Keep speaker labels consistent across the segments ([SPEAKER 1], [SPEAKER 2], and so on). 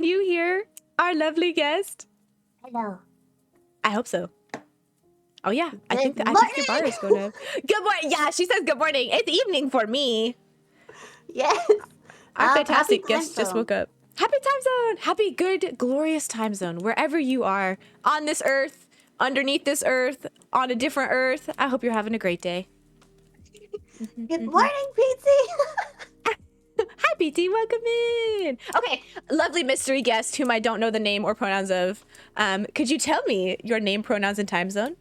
[SPEAKER 1] you hear our lovely guest?
[SPEAKER 2] Hello.
[SPEAKER 1] I hope so. Oh yeah, I think your
[SPEAKER 2] morning!
[SPEAKER 1] bar is going to. Good morning. Yeah, she says good morning. It's evening for me.
[SPEAKER 2] Yes.
[SPEAKER 1] Our fantastic
[SPEAKER 2] happy time
[SPEAKER 1] guest just
[SPEAKER 2] zone.
[SPEAKER 1] woke up. Happy time zone. Happy, good, glorious time zone. Wherever you are on this earth, underneath this earth, on a different earth. I hope you're having a great day.
[SPEAKER 2] Good morning, PT.
[SPEAKER 1] Hi, PT. Welcome in. Okay, lovely mystery guest whom I don't know the name or pronouns of. Could you tell me your name, pronouns, and time zone?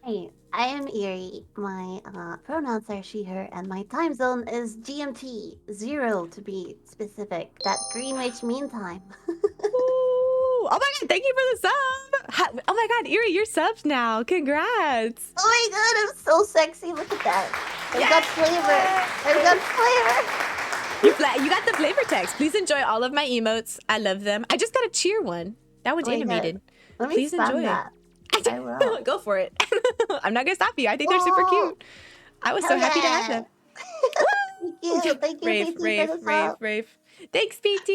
[SPEAKER 2] Hey, I am Erie. My pronouns are she, her, and my time zone is GMT 0 to be specific. That Greenwich Mean Time.
[SPEAKER 1] Ooh, oh my god, thank you for the sub. Oh my god, Erie, you're subs now. Congrats.
[SPEAKER 2] Oh my god, I'm so sexy. Look at that. I've got flavor. I've got flavor.
[SPEAKER 1] You got the flavor text. Please enjoy all of my emotes. I love them. I just got a cheer one. That one's animated.
[SPEAKER 2] Let me
[SPEAKER 1] Please enjoy.
[SPEAKER 2] that. I will.
[SPEAKER 1] Go for it. I'm not gonna stop you. I think they're super cute. I was so happy to have them.
[SPEAKER 2] Thank you. Thank you, PT, for the sub.
[SPEAKER 1] Thanks, PT.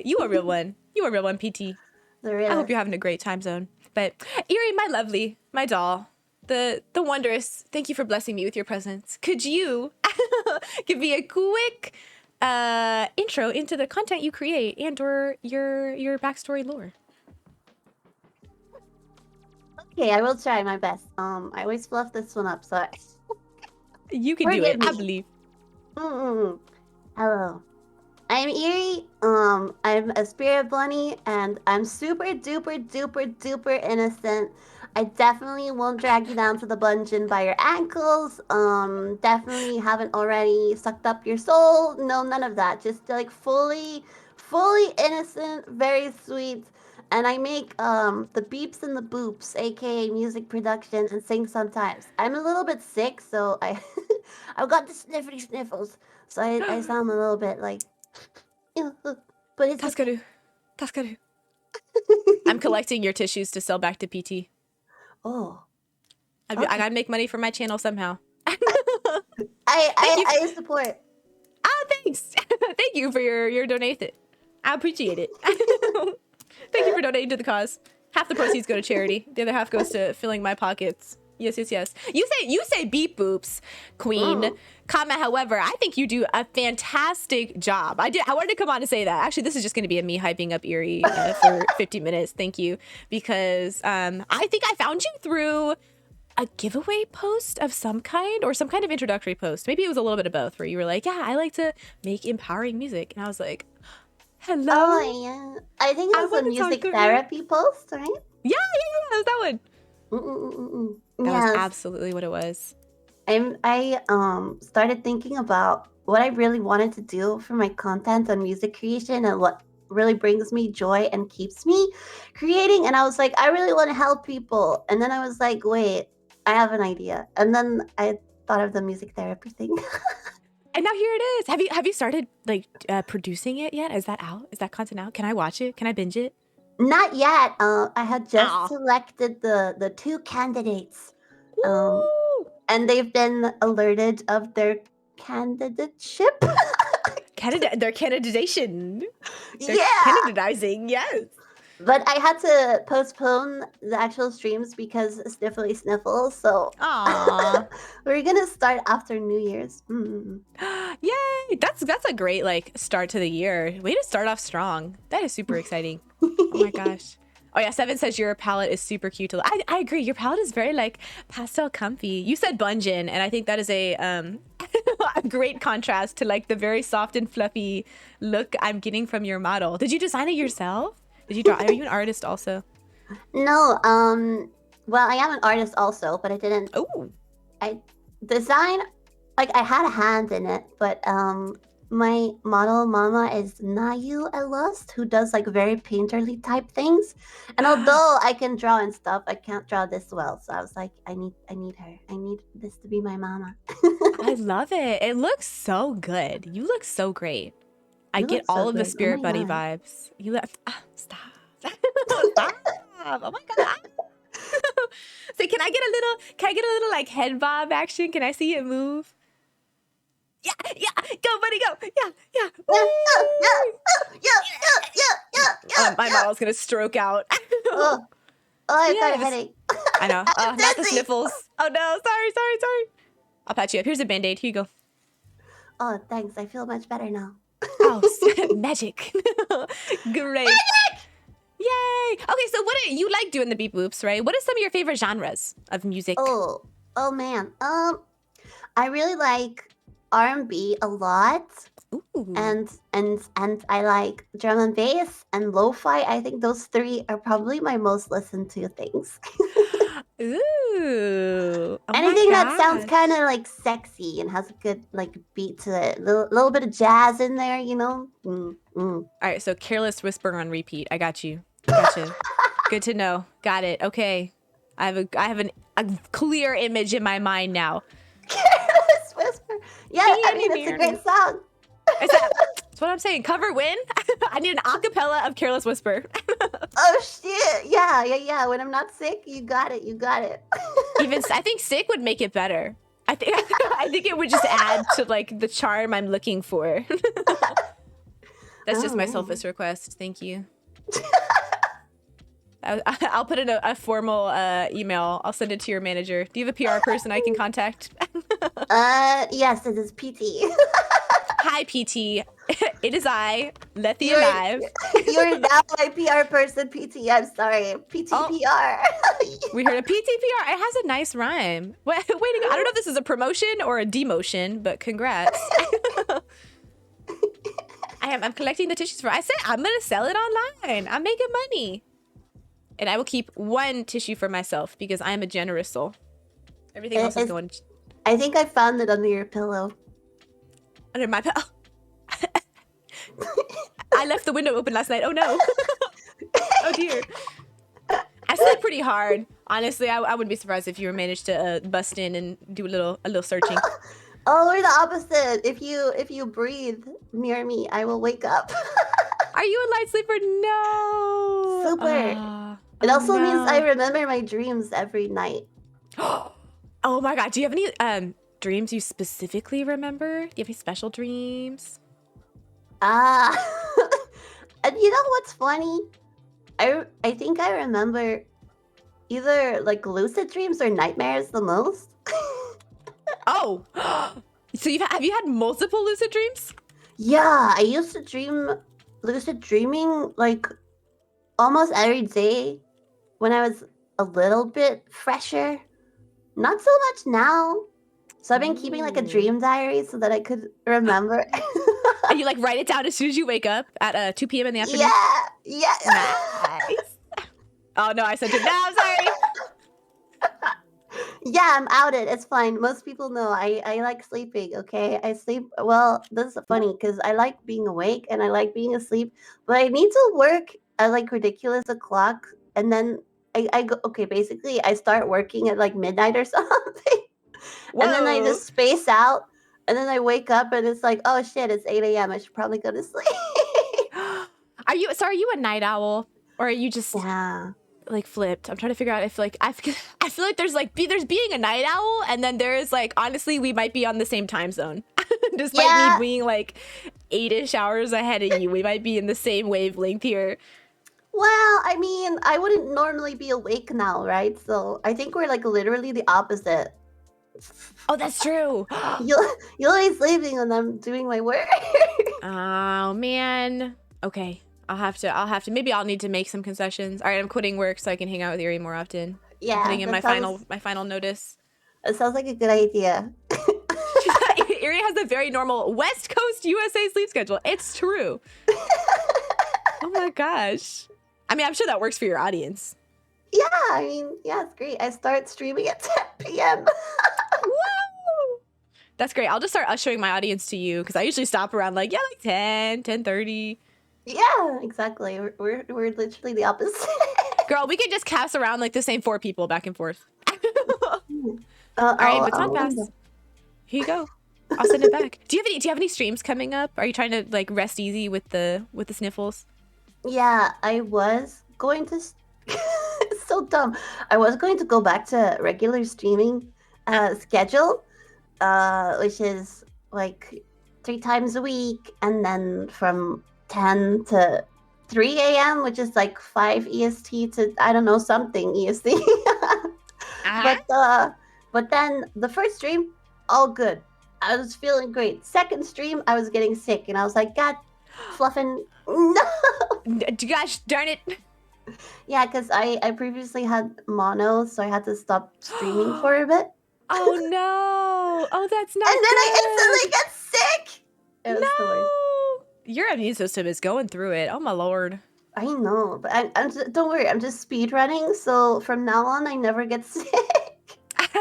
[SPEAKER 1] You a real one. You a real one, PT.
[SPEAKER 2] I
[SPEAKER 1] I hope you're having a great time zone. But Erie, my lovely, my doll, the wondrous, thank you for blessing me with your presence. Could you give me a quick intro into the content you create and or your backstory lore?
[SPEAKER 2] Okay, I will try my best. I always fluff this one up, so
[SPEAKER 1] You can do it. I believe.
[SPEAKER 2] Hello. I'm Erie. I'm a spirit bunny, and I'm super duper duper duper innocent. I definitely won't drag you down to the dungeon by your ankles. Definitely haven't already sucked up your soul. No, none of that. Just like fully innocent, very sweet. And I make the beeps and the boops, aka music production, and sing sometimes. I'm a little bit sick, so I've got the sniffly sniffles, so I sound a little bit like. But it's
[SPEAKER 1] Taskaru. I'm collecting your tissues to sell back to PT.
[SPEAKER 2] Oh.
[SPEAKER 1] I gotta make money for my channel somehow.
[SPEAKER 2] I support.
[SPEAKER 1] Oh, thanks. Thank you for your donation. I appreciate it. Thank you for donating to the cause. Half the proceeds go to charity. The other half goes to filling my pockets. Yes. You say beep boops, queen. Comment, however, I think you do a fantastic job. I wanted to come on and say that. Actually, this is just going to be a me hyping up Erie for 50 minutes. Thank you. Because I think I found you through a giveaway post of some kind or some kind of introductory post. Maybe it was a little bit of both where you were like, yeah, I like to make empowering music. And I was like, hello.
[SPEAKER 2] Oh, yeah. I think it was a music therapy post, right?
[SPEAKER 1] Yeah, that was that one. That was absolutely what it was.
[SPEAKER 2] I started thinking about what I really wanted to do for my content on music creation and what really brings me joy and keeps me creating. And I was like, I really want to help people. And then I was like, wait, I have an idea. And then I thought of the music therapy thing.
[SPEAKER 1] And now here it is. Have you started like producing it yet? Is that out? Is that content out? Can I watch it? Can I binge it?
[SPEAKER 2] Not yet. I had just selected the 2 candidates. And they've been alerted of their candidateship.
[SPEAKER 1] Their candidation. They're candidatizing, yes.
[SPEAKER 2] But I had to postpone the actual streams because sniffly sniffles. So we're gonna start after New Year's.
[SPEAKER 1] Yay! That's a great like start to the year. Way to start off strong. That is super exciting. Oh my gosh. Oh yeah, Seven says your palette is super cute. I agree. Your palette is very like pastel comfy. You said bungin, and I think that is a a great contrast to like the very soft and fluffy look I'm getting from your model. Did you design it yourself? Did you draw? Are you an artist also?
[SPEAKER 2] No. Well, I am an artist also, but I didn't.
[SPEAKER 1] Oh.
[SPEAKER 2] I design like I had a hand in it, but my model mama is Nayu Elust, who does like very painterly type things. And although I can draw and stuff, I can't draw this well. So I was like, I need her. I need this to be my mama.
[SPEAKER 1] I love it. It looks so good. You look so great. I get all of the spirit buddy vibes. You look stop. Stop. Oh my god. So can I get a little like head bob action? Can I see it move? Yeah. Go, buddy, go. Yeah, yeah.
[SPEAKER 2] Yeah,
[SPEAKER 1] Whee! My
[SPEAKER 2] yeah.
[SPEAKER 1] model's gonna stroke out.
[SPEAKER 2] Oh, I got a
[SPEAKER 1] Yes.
[SPEAKER 2] headache.
[SPEAKER 1] I know.
[SPEAKER 2] I'm
[SPEAKER 1] Not the
[SPEAKER 2] dizzy.
[SPEAKER 1] sniffles. Oh no, sorry. I'll patch you up. Here's a band-aid. Here you go.
[SPEAKER 2] Oh, thanks. I feel much better now.
[SPEAKER 1] Oh, magic. Great. Yay. Okay, so what do you like doing the beep boops, right? What are some of your favorite genres of music?
[SPEAKER 2] Oh man. I really like R&B a lot,
[SPEAKER 1] Ooh.
[SPEAKER 2] and I like drum and bass and lo-fi. I think those three are probably my most listened to things.
[SPEAKER 1] Ooh. Oh
[SPEAKER 2] Anything that sounds
[SPEAKER 1] gosh.
[SPEAKER 2] kind of like sexy and has a good like beat to it, little bit of jazz in there, you know.
[SPEAKER 1] All right, so Careless Whisper on repeat. I got you. Gotcha. Good to know. Got it. Okay. I have a clear image in my mind now.
[SPEAKER 2] Careless Whisper. Yeah, I mean it's a great song.
[SPEAKER 1] That's what I'm saying. Cover win. I need an acapella of Careless Whisper.
[SPEAKER 2] Oh shit! Yeah. When I'm not sick, you got it.
[SPEAKER 1] Even I think sick would make it better. I think it would just add to like the charm I'm looking for. That's just my selfish request. Thank you. I'll put in a formal email. I'll send it to your manager. Do you have a PR person I can contact?
[SPEAKER 2] Yes, it is PT.
[SPEAKER 1] Hi, PT. It is I, Letty Alive.
[SPEAKER 2] You're now my PR person, PT. I'm sorry. PTPR.
[SPEAKER 1] We heard a PTPR. It has a nice rhyme. Wait, I don't know if this is a promotion or a demotion, but congrats. I'm collecting the tissues I said I'm gonna sell it online. I'm making money. And I will keep one tissue for myself because I am a generous soul. Everything else is going.
[SPEAKER 2] I think I found it under your pillow.
[SPEAKER 1] Under my pillow. I left the window open last night. Oh no. Oh dear. I sleep pretty hard. Honestly, I wouldn't be surprised if you managed to bust in and do a little searching.
[SPEAKER 2] Oh, we're the opposite. If you breathe near me, I will wake up.
[SPEAKER 1] Are you a light sleeper? No.
[SPEAKER 2] Super. It also means I remember my dreams every night.
[SPEAKER 1] Oh my god. Do you have any dreams you specifically remember? Do you have any special dreams?
[SPEAKER 2] And you know what's funny? I think I remember either like lucid dreams or nightmares the most.
[SPEAKER 1] Oh. So have you had multiple lucid dreams?
[SPEAKER 2] Yeah, I used to dream lucid dreaming like almost every day when I was a little bit fresher. Not so much now. So I've been keeping like a dream diary so that I could remember.
[SPEAKER 1] And you like write it down as soon as you wake up at 2 p.m. in the afternoon?
[SPEAKER 2] Yeah.
[SPEAKER 1] Nice. Oh no, I said it. No, I'm sorry.
[SPEAKER 2] Yeah, I'm outed. It's fine. Most people know I like sleeping, okay? I sleep, well, this is funny because I like being awake and I like being asleep, but I need to work at like ridiculous o'clock and then I go, okay, basically I start working at like midnight or something.
[SPEAKER 1] Whoa.
[SPEAKER 2] And then I just space out and then I wake up and it's like, oh shit, it's 8 a.m. I should probably go to sleep.
[SPEAKER 1] Are you a night owl? Or are you just like flipped? I'm trying to figure out if like I feel like there's being a night owl and then there's like honestly we might be on the same time zone. Despite me being like 8-ish hours ahead of you, we might be in the same wavelength here.
[SPEAKER 2] Well, I mean, I wouldn't normally be awake now, right? So I think we're like literally the opposite.
[SPEAKER 1] Oh, that's true.
[SPEAKER 2] You'll be sleeping when I'm doing my work.
[SPEAKER 1] Oh man. Okay. I'll have to maybe I'll need to make some concessions. All right, I'm quitting work so I can hang out with Yuri more often.
[SPEAKER 2] Yeah.
[SPEAKER 1] I'm putting in my final notice.
[SPEAKER 2] It sounds like a good idea.
[SPEAKER 1] Yuri has a very normal West Coast USA sleep schedule. It's true. Oh my gosh. I mean, I'm sure that works for your audience.
[SPEAKER 2] Yeah, I mean, yeah, it's great. I start streaming at 10 p.m.
[SPEAKER 1] Woo! That's great. I'll just start ushering my audience to you because I usually stop around like 10, 10:30.
[SPEAKER 2] Yeah, exactly. We're literally the opposite.
[SPEAKER 1] Girl, we could just cast around like the same 4 people back and forth. All right, baton pass. Here you go. I'll send it back. Do you have any streams coming up? Are you trying to like rest easy with the sniffles?
[SPEAKER 2] Yeah, I was going to. It's so dumb. I was going to go back to regular streaming schedule, which is like 3 times a week, and then from 10 to 3 a.m., which is like 5 EST to I don't know something EST.
[SPEAKER 1] Uh-huh.
[SPEAKER 2] But then the first stream, all good. I was feeling great. Second stream, I was getting sick, and I was like, God, fluffing, no.
[SPEAKER 1] Gosh darn it.
[SPEAKER 2] Yeah, because I previously had mono, so I had to stop streaming for a bit.
[SPEAKER 1] Oh no. Oh, that's not
[SPEAKER 2] And then
[SPEAKER 1] good.
[SPEAKER 2] I instantly get sick. It was the worst.
[SPEAKER 1] No. Your immune system is going through it. Oh my lord.
[SPEAKER 2] I know, but I'm just, don't worry, I'm just speed running, so from now on, I never get sick.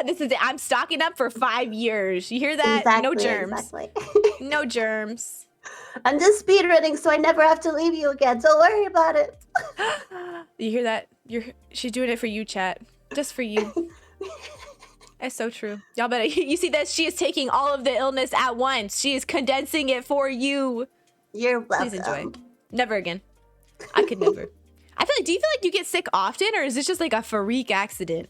[SPEAKER 1] This is it. I'm stocking up for 5 years. You hear that? No
[SPEAKER 2] Exactly,
[SPEAKER 1] germs.
[SPEAKER 2] exactly.
[SPEAKER 1] No germs.
[SPEAKER 2] I'm just speed running, so I never have to leave you again. Don't worry about it.
[SPEAKER 1] You hear that? She's doing it for you, chat. Just for you. That's so true. Y'all better, you see that? She is taking all of the illness at once. She is condensing it for you.
[SPEAKER 2] You're welcome.
[SPEAKER 1] Please enjoy. Never again. I could never. Do you feel like you get sick often, or is this just like a freak accident?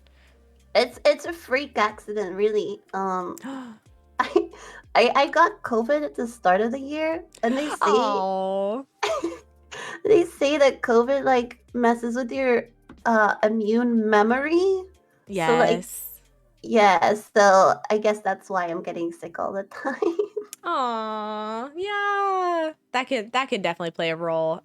[SPEAKER 2] It's a freak accident, really. I got COVID at the start of the year, and they say
[SPEAKER 1] Oh.
[SPEAKER 2] they say that COVID like messes with your immune memory.
[SPEAKER 1] Yes.
[SPEAKER 2] So like, yeah, so I guess that's why I'm getting sick all the time.
[SPEAKER 1] Aw, yeah. That could definitely play a role.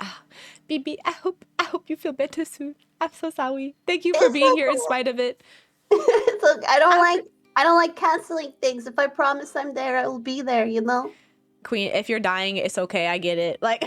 [SPEAKER 1] BB, I hope you feel better soon. I'm so sorry. Thank you for being here in spite of it.
[SPEAKER 2] Look, I don't like canceling things. If I promise I'm there, I will be there, you know?
[SPEAKER 1] Queen, if you're dying, it's okay. I get it. Like,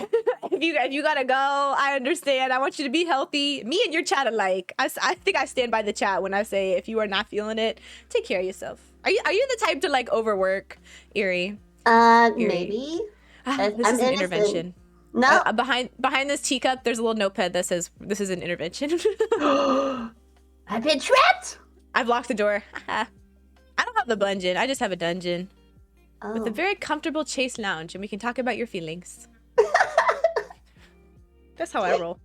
[SPEAKER 1] if you gotta go, I understand. I want you to be healthy. Me and your chat alike. I think I stand by the chat when I say if you are not feeling it, take care of yourself. Are you the type to like overwork, Eerie?
[SPEAKER 2] Maybe.
[SPEAKER 1] This is an
[SPEAKER 2] innocent.
[SPEAKER 1] intervention.
[SPEAKER 2] No.
[SPEAKER 1] Behind this teacup, there's a little notepad that says this is an intervention.
[SPEAKER 2] I've been trapped.
[SPEAKER 1] I've locked the door. I don't have the dungeon. I just have a dungeon.
[SPEAKER 2] Oh.
[SPEAKER 1] With a very comfortable chase lounge, and we can talk about your feelings. That's how I roll.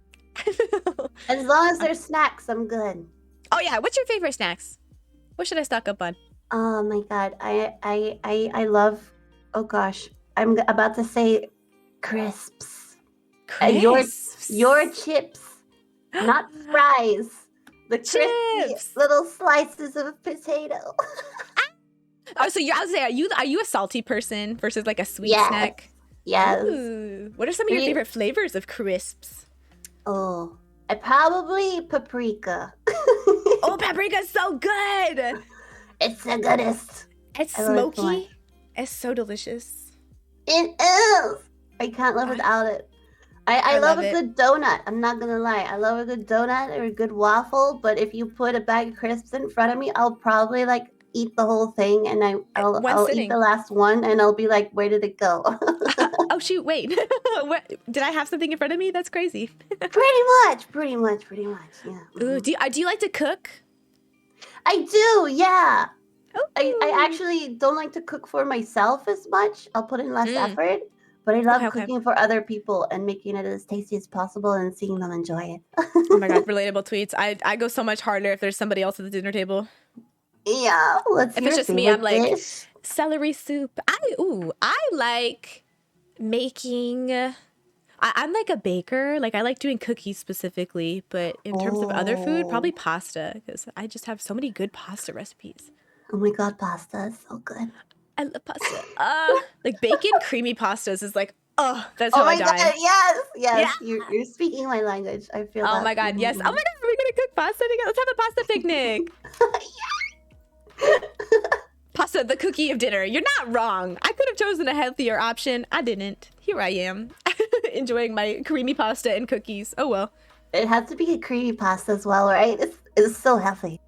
[SPEAKER 2] As long as there's snacks, I'm good.
[SPEAKER 1] Oh yeah, what's your favorite snacks? What should I stock up on?
[SPEAKER 2] Oh my god, I love. Oh gosh, I'm about to say crisps.
[SPEAKER 1] Crisps.
[SPEAKER 2] Your chips, not fries. The crispy little slices of potato.
[SPEAKER 1] Oh, so I was saying, are you a salty person versus like a sweet snack?
[SPEAKER 2] Yes.
[SPEAKER 1] Ooh. What are some of your favorite flavors of crisps?
[SPEAKER 2] Oh, I probably paprika.
[SPEAKER 1] Oh, paprika's so good.
[SPEAKER 2] It's the goodest.
[SPEAKER 1] It's smoky. It's so delicious.
[SPEAKER 2] It is. I can't live without it. I love a good donut. I'm not gonna lie. I love a good donut or a good waffle. But if you put a bag of crisps in front of me, I'll probably like eat the whole thing, and I'll eat the last one, and I'll be like, where did it go?
[SPEAKER 1] Oh shoot! Wait, what? Did I have something in front of me? That's crazy.
[SPEAKER 2] Pretty much. Yeah.
[SPEAKER 1] Ooh, do you like to cook?
[SPEAKER 2] I do. Yeah.
[SPEAKER 1] Ooh.
[SPEAKER 2] I actually don't like to cook for myself as much. I'll put in less effort. But I love cooking for other people and making it as tasty as possible and seeing them enjoy it.
[SPEAKER 1] Oh my god, relatable tweets. I go so much harder if there's somebody else at the dinner table.
[SPEAKER 2] Yeah,
[SPEAKER 1] if it's just me, I'm like celery soup. I like making. I'm like a baker. Like I like doing cookies specifically, but in terms of other food, probably pasta because I just have so many good pasta recipes.
[SPEAKER 2] Oh my god, pasta is so good.
[SPEAKER 1] I love pasta. Like bacon creamy pastas is like, that's how I die.
[SPEAKER 2] God, yes. Yeah. You're speaking my language. I feel that.
[SPEAKER 1] Oh my god, yes. Oh my god, are we gonna cook pasta together? Let's have a pasta picnic. Pasta, the cookie of dinner. You're not wrong. I could have chosen a healthier option. I didn't. Here I am, enjoying my creamy pasta and cookies. Oh well.
[SPEAKER 2] It has to be a creamy pasta as well, right? It's so healthy.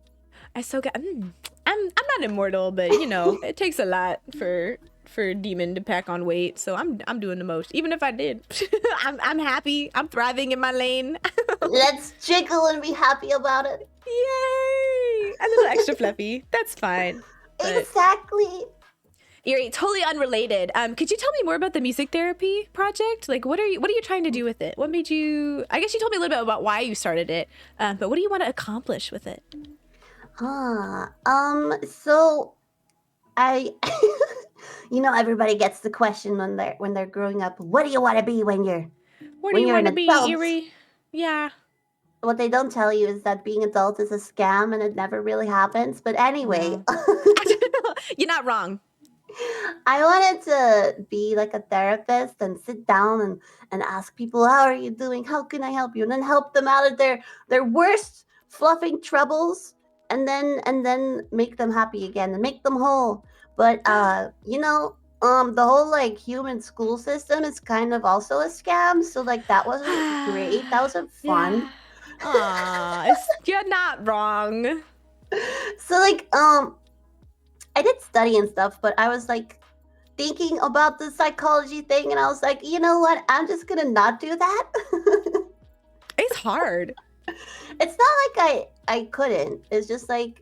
[SPEAKER 1] It's so good. I'm not immortal, but you know, it takes a lot for Demon to pack on weight. So I'm doing the most. Even if I did, I'm happy. I'm thriving in my lane.
[SPEAKER 2] Let's jiggle and be happy about it.
[SPEAKER 1] Yay! A little extra fluffy. That's fine.
[SPEAKER 2] Exactly.
[SPEAKER 1] Eerie, totally unrelated. Could you tell me more about the music therapy project? Like, what are you trying to do with it? What made you? I guess you told me a little bit about why you started it. But what do you want to accomplish with it?
[SPEAKER 2] So I everybody gets the question when they're growing up. What do you want to be
[SPEAKER 1] What do
[SPEAKER 2] when
[SPEAKER 1] you
[SPEAKER 2] you're
[SPEAKER 1] want
[SPEAKER 2] an
[SPEAKER 1] to be,
[SPEAKER 2] adult?
[SPEAKER 1] Erie? Yeah.
[SPEAKER 2] What they don't tell you is that being adult is a scam and it never really happens. But anyway,
[SPEAKER 1] No. You're not wrong.
[SPEAKER 2] I wanted to be like a therapist and sit down and ask people, how are you doing? How can I help you? And then help them out of their worst fluffing troubles and then make them happy again and make them whole. But the whole like human school system is kind of also a scam. So like that wasn't great. That wasn't fun.
[SPEAKER 1] Yeah. Aw, you're not wrong.
[SPEAKER 2] So like I did study and stuff, but I was like thinking about the psychology thing and I was like, you know what? I'm just gonna not do that.
[SPEAKER 1] It's hard.
[SPEAKER 2] It's not like I couldn't. It's just like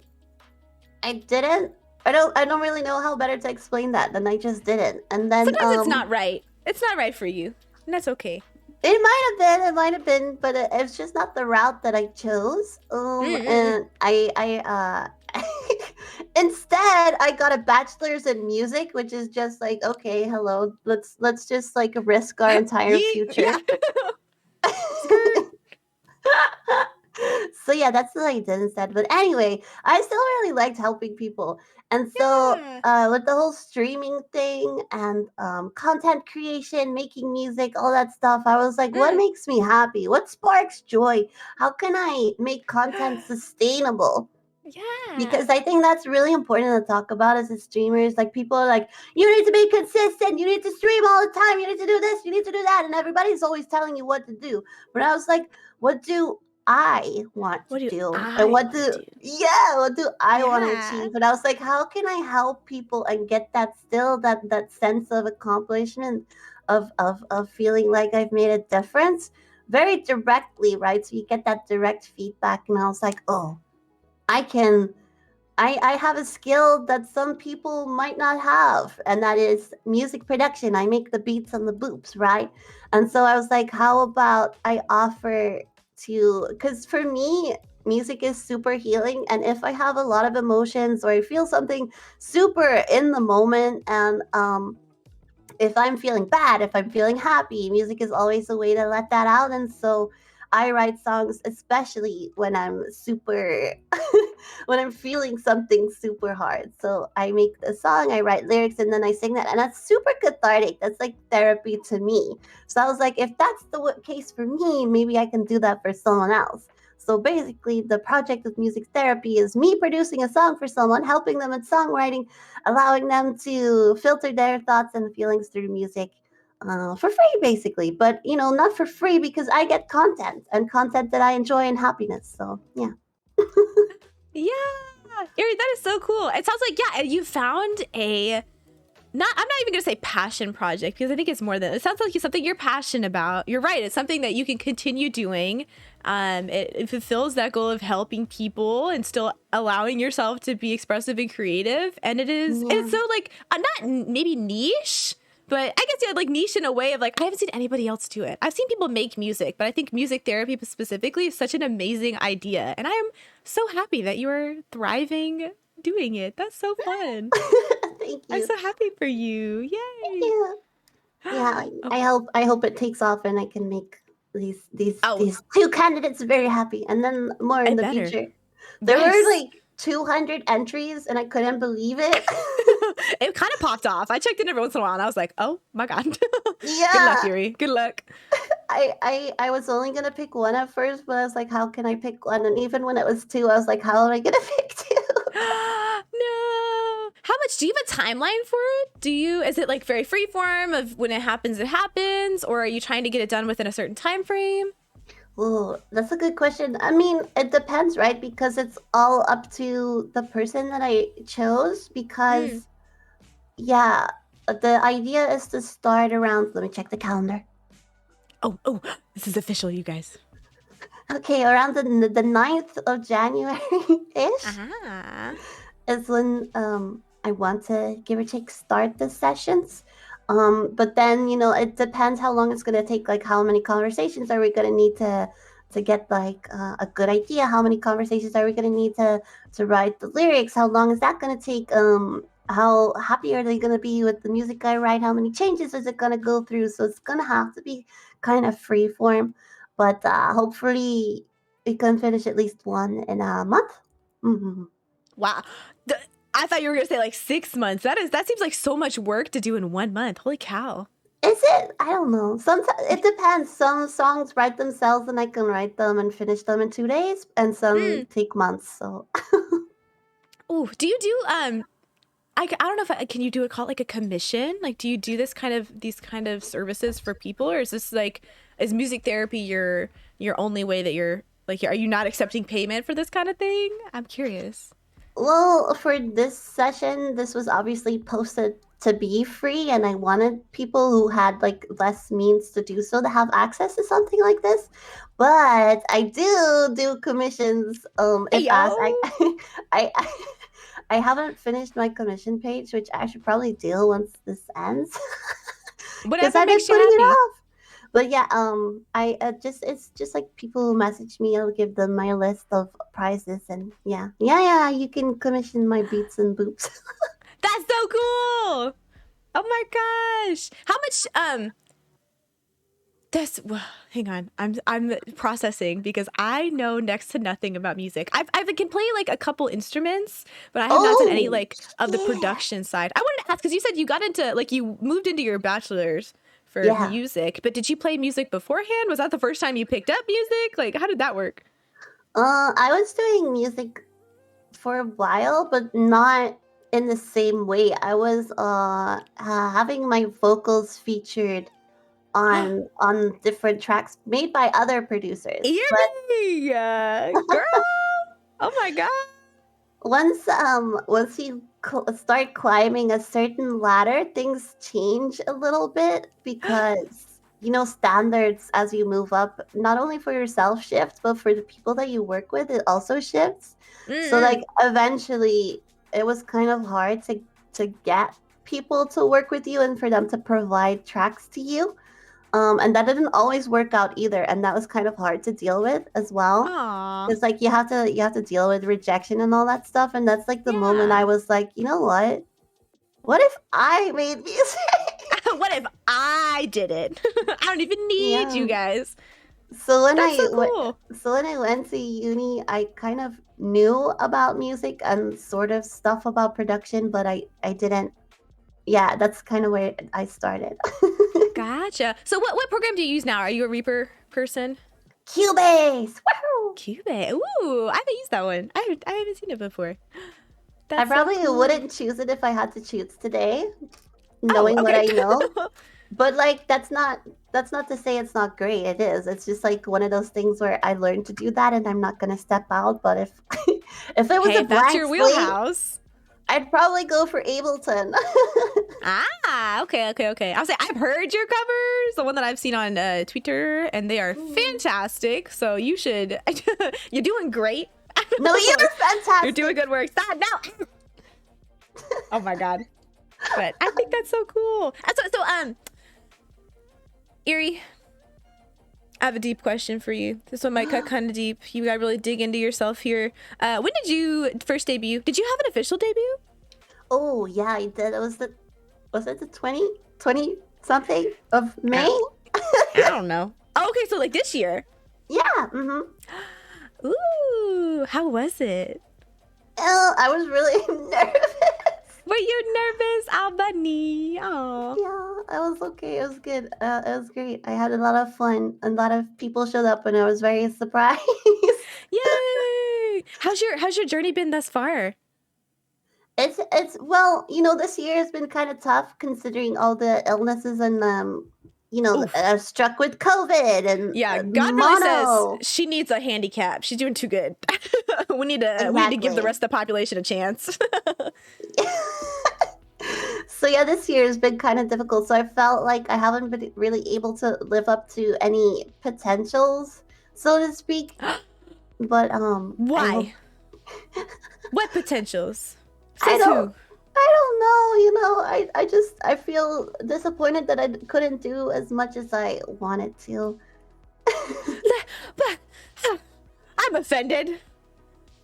[SPEAKER 2] I didn't. I don't really know how better to explain that than I just didn't. And then
[SPEAKER 1] Sometimes it's not right. It's not right for you. And that's okay.
[SPEAKER 2] it might have been, but it's just not the route that I chose. And instead I got a bachelor's in music, which is just like, okay, hello, let's just like risk our entire future.
[SPEAKER 1] Yeah. Skirt.
[SPEAKER 2] So yeah, that's what I did instead. But anyway, I still really liked helping people, and so
[SPEAKER 1] Yeah.
[SPEAKER 2] with the whole streaming thing and content creation, making music, all that stuff, I was like, what makes me happy? What sparks joy? How can I make content sustainable?
[SPEAKER 1] Yeah.
[SPEAKER 2] Because I think that's really important to talk about as a streamers. Like people are like, you need to be consistent, you need to stream all the time, you need to do this, you need to do that, and everybody's always telling you what to do. But I was like, what do I want to
[SPEAKER 1] What do
[SPEAKER 2] do? And
[SPEAKER 1] I want to do?
[SPEAKER 2] what do I want to
[SPEAKER 1] Yeah.
[SPEAKER 2] achieve? And I was like, how can I help people and get that sense of accomplishment of feeling like I've made a difference very directly, right? So you get that direct feedback. And I was like, oh, I can I have a skill that some people might not have, and that is music production. I make the beats and the boops, right? And so I was like, how about I offer to, because for me, music is super healing. And if I have a lot of emotions or I feel something super in the moment, and if I'm feeling bad, if I'm feeling happy, music is always a way to let that out. And so I write songs, especially when I'm super, when I'm feeling something super hard. So I make the song, I write lyrics, and then I sing that. And that's super cathartic. That's like therapy to me. So I was like, if that's the case for me, maybe I can do that for someone else. So basically, the project of music therapy is me producing a song for someone, helping them with songwriting, allowing them to filter their thoughts and feelings through music for free, basically. But not for free because I get content and content that I enjoy and happiness. So yeah.
[SPEAKER 1] Yeah. Erie, that is so cool. It sounds like, yeah, you found I'm not even gonna say passion project because I think it's more than it sounds like it's something you're passionate about. You're right, it's something that you can continue doing. It fulfills that goal of helping people and still allowing yourself to be expressive and creative. And it's so like not maybe niche, but I guess yeah, like niche in a way of like I haven't seen anybody else do it. I've seen people make music, but I think music therapy specifically is such an amazing idea. And I am so happy that you are thriving doing it. That's so fun.
[SPEAKER 2] Thank
[SPEAKER 1] I'm
[SPEAKER 2] you.
[SPEAKER 1] so happy for you. Yay.
[SPEAKER 2] Yeah. Yeah.
[SPEAKER 1] Oh,
[SPEAKER 2] I hope it takes off and I can make these these
[SPEAKER 1] oh,
[SPEAKER 2] these two candidates very happy, and then more in
[SPEAKER 1] I
[SPEAKER 2] the
[SPEAKER 1] better.
[SPEAKER 2] future. There were
[SPEAKER 1] Yes.
[SPEAKER 2] like 200 entries, and I couldn't believe it.
[SPEAKER 1] It kind of popped off. I checked in every once in a while and I was like, oh my God. Good luck,
[SPEAKER 2] Yeah.
[SPEAKER 1] Yuri. Good luck.
[SPEAKER 2] I was only gonna pick one at first, but I was like, how can I pick one? And even when it was two, I was like, how am I gonna pick two?
[SPEAKER 1] No. How much do you have a timeline for it? Is it like very free form of when it happens, or are you trying to get it done within a certain time frame?
[SPEAKER 2] Oh, that's a good question. I mean, it depends, right? Because it's all up to the person that I chose. Because, yeah, the idea is to start around, let me check the calendar.
[SPEAKER 1] Oh, this is official, you guys.
[SPEAKER 2] Okay, around the 9th of January-ish is when I want to give or take start the sessions. But then it depends how long it's gonna take. Like, how many conversations are we gonna need to get like a good idea? How many conversations are we gonna need to write the lyrics? How long is that gonna take? how happy are they gonna be with the music I write? How many changes is it gonna go through? So it's gonna have to be kind of free form, but hopefully we can finish at least one in a month. Hmm.
[SPEAKER 1] Wow. I thought you were gonna say like 6 months. That seems like so much work to do in 1 month. Holy cow.
[SPEAKER 2] Is it? I don't know. Sometimes it depends. Some songs write themselves, and I can write them and finish them in 2 days, and some
[SPEAKER 1] Mm.
[SPEAKER 2] take months. So
[SPEAKER 1] Oh, do you do I don't know if can you do it called like a commission? Like, do you do these kind of services for people, or is this like is music therapy your only way that you're like are you not accepting payment for this kind of thing? I'm curious.
[SPEAKER 2] well, for this session, this was obviously posted to be free, and I wanted people who had like less means to do so to have access to something like this. But I do commissions.
[SPEAKER 1] Hey
[SPEAKER 2] If asked,
[SPEAKER 1] yo,
[SPEAKER 2] I I haven't finished my commission page, which I should probably do once this ends, because
[SPEAKER 1] whatever
[SPEAKER 2] I've been
[SPEAKER 1] makes you
[SPEAKER 2] putting it
[SPEAKER 1] happy.
[SPEAKER 2] off. But yeah, I just it's just like people who message me, I'll give them my list of prizes, and yeah, you can commission my beats and boops.
[SPEAKER 1] That's so cool. Oh my gosh. How much That's hang on. I'm processing because I know next to nothing about music. I can play like a couple instruments, but I have not done any
[SPEAKER 2] Oh,
[SPEAKER 1] like of the
[SPEAKER 2] yeah,
[SPEAKER 1] production side. I wanted to ask because you said you got into like you moved into your bachelor's for
[SPEAKER 2] yeah.
[SPEAKER 1] music, but did you play music beforehand? Was that the first time you picked up music? Like how did that work?
[SPEAKER 2] I was doing music for a while, but not in the same way. I was having my vocals featured on different tracks made by other producers. But
[SPEAKER 1] Eerie, girl. Oh my god.
[SPEAKER 2] once you start climbing a certain ladder, things change a little bit because standards as you move up, not only for yourself shift, but for the people that you work with, it also shifts. So like
[SPEAKER 1] Mm-mm.
[SPEAKER 2] eventually, it was kind of hard to get people to work with you and for them to provide tracks to you. And that didn't always work out either, and that was kind of hard to deal with as well.
[SPEAKER 1] Aw.
[SPEAKER 2] It's like you have to deal with rejection and all that stuff, and that's like the moment I
[SPEAKER 1] Yeah.
[SPEAKER 2] was like, you know what? What if I made music?
[SPEAKER 1] What if I did it? I don't even need you
[SPEAKER 2] Yeah.
[SPEAKER 1] guys.
[SPEAKER 2] So when
[SPEAKER 1] That's so
[SPEAKER 2] I went,
[SPEAKER 1] cool.
[SPEAKER 2] so when I went to uni, I kind of knew about music and sort of stuff about production, but I didn't. Yeah, that's kind of where I started.
[SPEAKER 1] Gotcha. So what program do you use now? Are you a Reaper person?
[SPEAKER 2] Cubase. Woohoo!
[SPEAKER 1] Cubase. Ooh, I haven't used that one. I haven't seen it before.
[SPEAKER 2] I
[SPEAKER 1] That's so
[SPEAKER 2] probably
[SPEAKER 1] cool.
[SPEAKER 2] wouldn't choose it if I had to choose today,
[SPEAKER 1] Oh,
[SPEAKER 2] knowing what
[SPEAKER 1] okay.
[SPEAKER 2] I know. But like that's not to say it's not great. It is. It's just like one of those things where I learned to do that and I'm not gonna step out. But if if it was
[SPEAKER 1] Hey,
[SPEAKER 2] a
[SPEAKER 1] if that's
[SPEAKER 2] blank
[SPEAKER 1] your
[SPEAKER 2] slate,
[SPEAKER 1] wheelhouse.
[SPEAKER 2] I'd probably go for Ableton.
[SPEAKER 1] Okay. I'll say I've heard your covers, the one that I've seen on Twitter, and they are fantastic. So you should. You're doing great.
[SPEAKER 2] No, you're
[SPEAKER 1] You're doing
[SPEAKER 2] fantastic.
[SPEAKER 1] good work. Stop now. Oh my god. But I think that's so cool. Erie, I have a deep question for you. This one might cut kind of deep. You gotta really dig into yourself here. When did you first debut? Did you have an official debut?
[SPEAKER 2] Oh yeah, I did. Was it the 20 something of
[SPEAKER 1] I,
[SPEAKER 2] May?
[SPEAKER 1] I don't know. Oh, okay, so like this year.
[SPEAKER 2] Yeah. Mm-hmm.
[SPEAKER 1] Ooh, how was it?
[SPEAKER 2] I was really nervous.
[SPEAKER 1] Were you nervous, Albany? Oh,
[SPEAKER 2] Yeah, it was okay. It was good. It was great. I had a lot of fun. A lot of people showed up, and I was very surprised.
[SPEAKER 1] yay! How's your journey been thus far?
[SPEAKER 2] It's well, this year has been kind of tough considering all the illnesses and
[SPEAKER 1] Oof.
[SPEAKER 2] struck with COVID and
[SPEAKER 1] Yeah, God really says
[SPEAKER 2] mono.
[SPEAKER 1] she needs a handicap. She's doing too good. we need to give the
[SPEAKER 2] Exactly.
[SPEAKER 1] rest of the population a chance.
[SPEAKER 2] So yeah, this year has been kind of difficult. So I felt like I haven't been really able to live up to any potentials, so to speak. But I hope
[SPEAKER 1] Why? What potentials?
[SPEAKER 2] I
[SPEAKER 1] Says
[SPEAKER 2] don't
[SPEAKER 1] who?
[SPEAKER 2] I don't know, I feel disappointed that I couldn't do as much as I wanted to.
[SPEAKER 1] But I'm offended.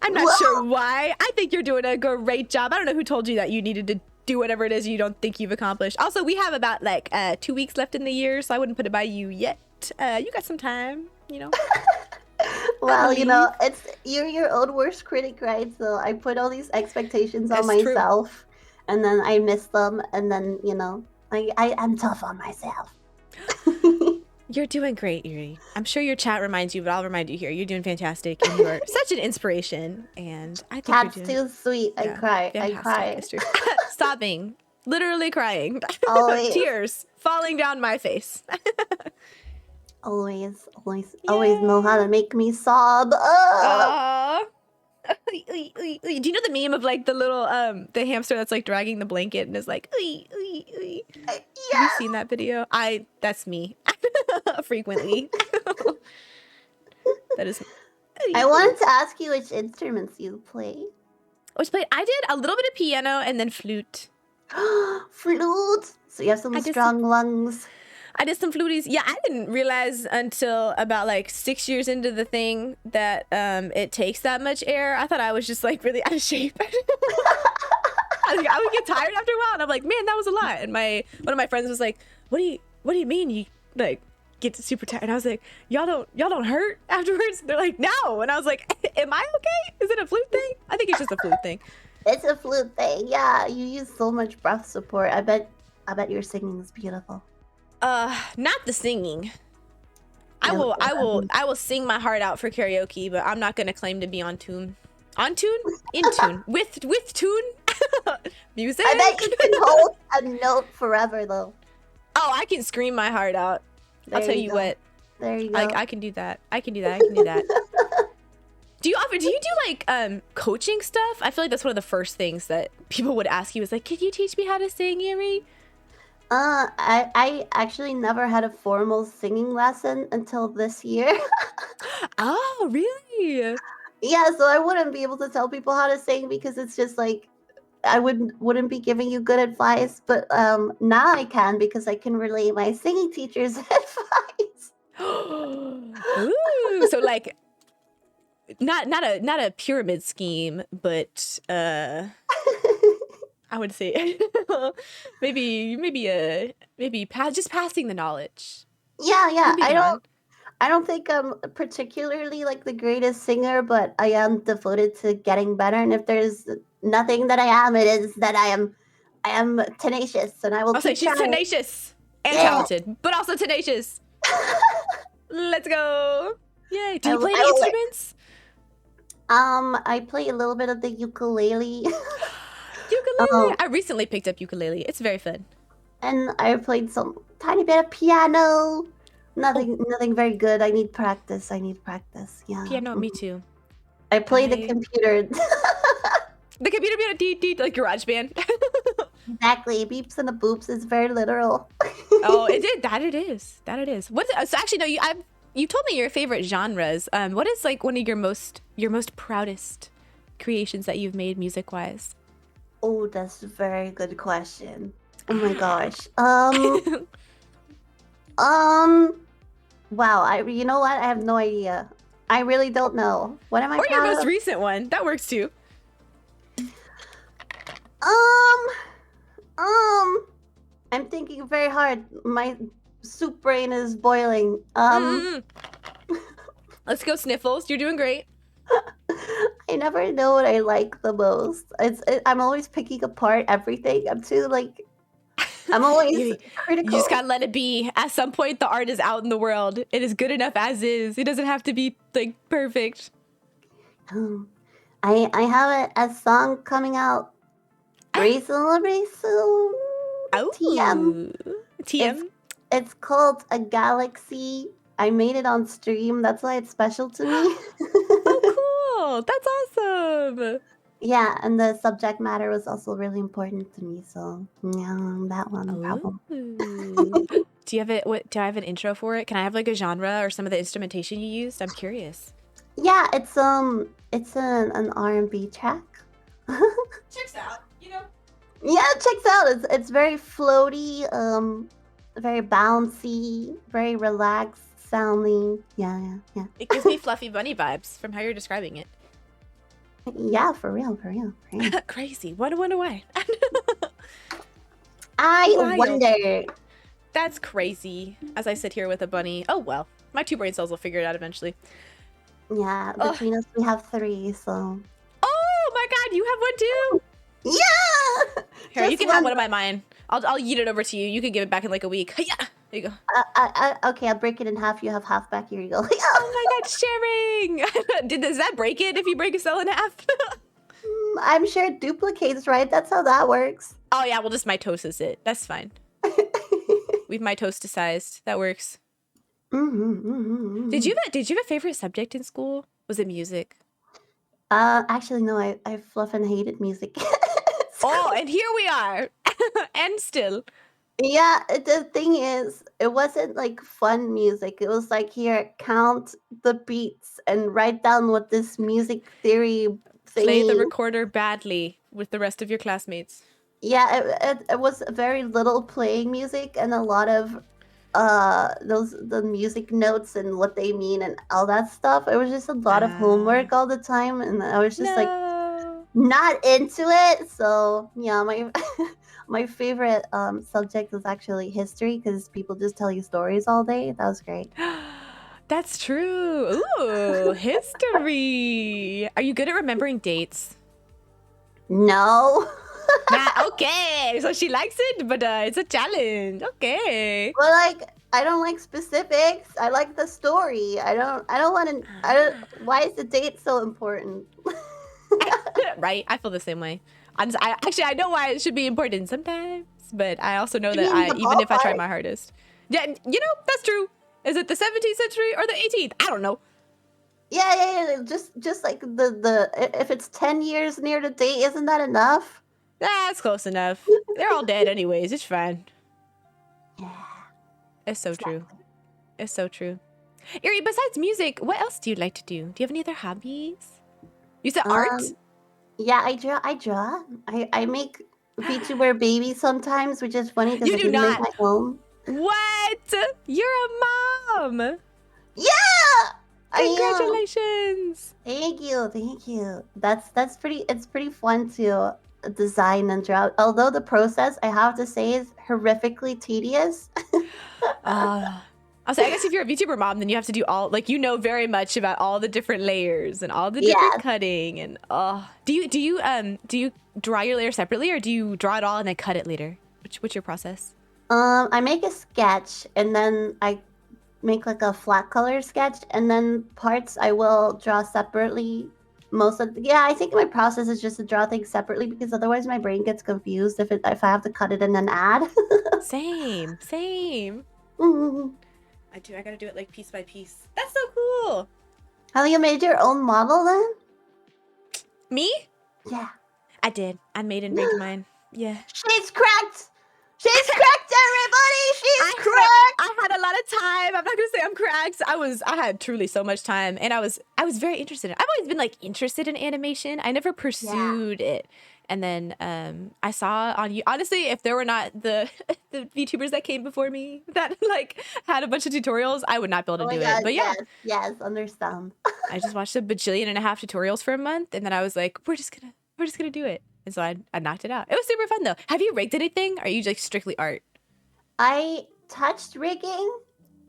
[SPEAKER 1] I'm not
[SPEAKER 2] Well,
[SPEAKER 1] sure why. I think you're doing a great job. I don't know who told you that you needed to do whatever it is you don't think you've accomplished. Also, we have about like 2 weeks left in the year, so I wouldn't put it by you yet. You got some time, you know.
[SPEAKER 2] Well, you know, it's you're your own worst critic, right? So I put all these expectations on
[SPEAKER 1] That's true.
[SPEAKER 2] myself, and then I miss them, and then you know, I'm tough on myself.
[SPEAKER 1] You're doing great, Yuri. I'm sure your chat reminds you, but I'll remind you here. You're doing fantastic, and you're such an inspiration. And I think
[SPEAKER 2] Cat's
[SPEAKER 1] you're doing
[SPEAKER 2] too sweet. I cry. I
[SPEAKER 1] fantastic.
[SPEAKER 2] cry.
[SPEAKER 1] It's true. Sobbing, literally crying,
[SPEAKER 2] Always.
[SPEAKER 1] tears falling down my face.
[SPEAKER 2] Always know how to make me sob.
[SPEAKER 1] Aww. Do you know the meme of like the little the hamster that's like dragging the blanket and is like
[SPEAKER 2] Yeah.
[SPEAKER 1] Have you seen that video? That's me. Frequently. That is
[SPEAKER 2] I wanted to ask you which instruments you play.
[SPEAKER 1] I did a little bit of piano and then flute.
[SPEAKER 2] Flute. So you have some strong lungs.
[SPEAKER 1] I did some fluties. Yeah, I didn't realize until about like 6 years into the thing that it takes that much air. I thought I was just like really out of shape. I would get tired after a while, and I'm like, man, that was a lot. And one of my friends was like, what do you mean you like get super tired? And I was like, y'all don't hurt afterwards? They're like, no. And I was like, am I okay? Is it a flute thing? I think it's just a flute thing.
[SPEAKER 2] It's a flute thing. Yeah, you use so much breath support. I bet your singing is beautiful.
[SPEAKER 1] Not the singing. I will sing my heart out for karaoke, but I'm not gonna claim to be on tune. On tune? In tune. With tune? Music?
[SPEAKER 2] I bet you can hold a note forever though.
[SPEAKER 1] Oh, I can scream my heart out. I'll tell you what.
[SPEAKER 2] There you go.
[SPEAKER 1] I can do that. I can do that. Do you do like coaching stuff? I feel like that's one of the first things that people would ask you is like, can you teach me how to sing, Yuri?
[SPEAKER 2] I actually never had a formal singing lesson until this year.
[SPEAKER 1] Oh, really?
[SPEAKER 2] Yeah, so I wouldn't be able to tell people how to sing because it's just like I wouldn't be giving you good advice, but now I can because I can relay my singing teacher's advice.
[SPEAKER 1] Ooh, so like not a pyramid scheme, but I would say just passing the knowledge.
[SPEAKER 2] Yeah. I don't think I'm particularly like the greatest singer, but I am devoted to getting better. And if there's nothing that I am, it is that I am tenacious, and I will.
[SPEAKER 1] I'll say she's tenacious and talented, but also tenacious. Let's go! Yay! Do you play any instruments?
[SPEAKER 2] I play a little bit of the ukulele.
[SPEAKER 1] Ukulele. I recently picked up ukulele. It's very fun.
[SPEAKER 2] And I played some tiny bit of piano. Nothing very good. I need practice. Yeah.
[SPEAKER 1] Piano, me too.
[SPEAKER 2] I play the computer.
[SPEAKER 1] The computer piano, like GarageBand.
[SPEAKER 2] Exactly. Beeps and the boops is very literal.
[SPEAKER 1] Oh, it did. That it is. So actually, no. You told me your favorite genres. What is like one of your most proudest creations that you've made music wise?
[SPEAKER 2] Oh, that's a very good question. Oh my gosh. Wow. You know what? I have no idea. I really don't know. What am I? Or
[SPEAKER 1] your most recent one. That works too.
[SPEAKER 2] I'm thinking very hard. My soup brain is boiling.
[SPEAKER 1] Let's go, Sniffles. You're doing great.
[SPEAKER 2] I never know what I like the most. I'm always picking apart everything. I'm always critical.
[SPEAKER 1] You just gotta let it be. At some point, the art is out in the world. It is good enough as is. It doesn't have to be like perfect.
[SPEAKER 2] I have a song coming out reasonably soon.
[SPEAKER 1] Oh, TM.
[SPEAKER 2] It's called A Galaxy. I made it on stream. That's why it's special to me.
[SPEAKER 1] Oh, cool. That's awesome.
[SPEAKER 2] Yeah, and the subject matter was also really important to me. So, yeah, that one problem.
[SPEAKER 1] Do I have an intro for it? Can I have like a genre or some of the instrumentation you used? I'm curious.
[SPEAKER 2] Yeah, it's an R&B track.
[SPEAKER 1] Checks out, you know.
[SPEAKER 2] Yeah, it checks out. It's very floaty, very bouncy, very relaxed sounding. Yeah.
[SPEAKER 1] It gives me fluffy bunny vibes from how you're describing it.
[SPEAKER 2] Yeah, for real.
[SPEAKER 1] Crazy. Wonder why.
[SPEAKER 2] I
[SPEAKER 1] Wild.
[SPEAKER 2] wonder.
[SPEAKER 1] That's crazy. As I sit here with a bunny. Oh well. My 2 brain cells will figure it out eventually.
[SPEAKER 2] Yeah,
[SPEAKER 1] Ugh.
[SPEAKER 2] between us we have 3, so.
[SPEAKER 1] Oh my god, you have one too?
[SPEAKER 2] Yeah!
[SPEAKER 1] Here, you
[SPEAKER 2] Just
[SPEAKER 1] can have
[SPEAKER 2] one.
[SPEAKER 1] one of mine. I'll yeet it over to you. You can give it back in like a week. Yeah. There you go.
[SPEAKER 2] Okay, I'll break it in half. You have half back. Here you go.
[SPEAKER 1] Oh my god, sharing! Does that break it if you break a cell in half?
[SPEAKER 2] I'm sure it duplicates, right? That's how that works.
[SPEAKER 1] Oh yeah, we'll just mitosis it. That's fine. We've mitosticized. That works. Did you have a favorite subject in school? Was it music?
[SPEAKER 2] Actually, no. I fluff and hated music.
[SPEAKER 1] Oh, and here we are. And still.
[SPEAKER 2] Yeah, the thing is, it wasn't like fun music. It was like, here, count the beats and write down what this music theory
[SPEAKER 1] Play the
[SPEAKER 2] thingy.
[SPEAKER 1] recorder badly with the rest of your classmates.
[SPEAKER 2] Yeah, it was very little playing music and a lot of the music notes and what they mean and all that stuff. It was just a lot of homework all the time, and I was just like
[SPEAKER 1] No.
[SPEAKER 2] not into it. So yeah, my my favorite subject was actually history because people just tell you stories all day. That was great.
[SPEAKER 1] That's true. Ooh, history. Are you good at remembering dates?
[SPEAKER 2] No.
[SPEAKER 1] Okay. So she likes it, but it's a challenge. Okay.
[SPEAKER 2] Well, like, I don't like specifics. I like the story. I don't want to. I don't. Why is the date so important?
[SPEAKER 1] Right. I feel the same way. I know why it should be important sometimes, but I also know
[SPEAKER 2] I
[SPEAKER 1] that
[SPEAKER 2] mean, the
[SPEAKER 1] even if I try
[SPEAKER 2] ballpark.
[SPEAKER 1] my hardest. Yeah, that's true. Is it the 17th century or the 18th? I don't know.
[SPEAKER 2] Yeah. Just like if it's 10 years near the date, isn't that enough?
[SPEAKER 1] That's close enough. They're all dead anyways. It's fine.
[SPEAKER 2] Yeah.
[SPEAKER 1] It's so true.
[SPEAKER 2] Exactly.
[SPEAKER 1] It's so true. Erie, besides music, what else do you like to do? Do you have any other hobbies? You said art?
[SPEAKER 2] Yeah, I draw. I make VTuber babies sometimes, which is funny because
[SPEAKER 1] You
[SPEAKER 2] I
[SPEAKER 1] do
[SPEAKER 2] didn't make
[SPEAKER 1] not.
[SPEAKER 2] my own.
[SPEAKER 1] What? You're a mom.
[SPEAKER 2] Yeah, I am.
[SPEAKER 1] Congratulations.
[SPEAKER 2] Thank you. That's pretty. It's pretty fun to design and draw. Although the process, I have to say, is horrifically tedious.
[SPEAKER 1] I'll say, I guess if you're a VTuber mom, then you have to do all, like, you know very much about all the different layers and all the different
[SPEAKER 2] Yeah.
[SPEAKER 1] cutting and do you draw your layer separately or do you draw it all and then cut it later? What's your process?
[SPEAKER 2] I make a sketch and then I make like a flat color sketch, and then parts I will draw separately. I think my process is just to draw things separately because otherwise my brain gets confused if I have to cut it and then add.
[SPEAKER 1] Same.
[SPEAKER 2] Mhm.
[SPEAKER 1] I gotta do it like piece by piece. That's so cool.
[SPEAKER 2] Have you made your own model then?
[SPEAKER 1] Me?
[SPEAKER 2] Yeah.
[SPEAKER 1] I did. I made and rigged mine. Yeah.
[SPEAKER 2] She's cracked! She's cracked, everybody! She's cracked!
[SPEAKER 1] I had a lot of time. I'm not gonna say I'm cracked. I had truly so much time, and I was very interested. I've always been like interested in animation. I never pursued it, and then I saw on you. Honestly, if there were not the the VTubers that came before me that like had a bunch of tutorials, I would not be able to do it. But yeah,
[SPEAKER 2] yes, understand.
[SPEAKER 1] I just watched a bajillion and a half tutorials for a month, and then I was like, we're just gonna do it. And so I knocked it out. It was super fun though. Have you rigged anything? Or are you like strictly art?
[SPEAKER 2] I touched rigging.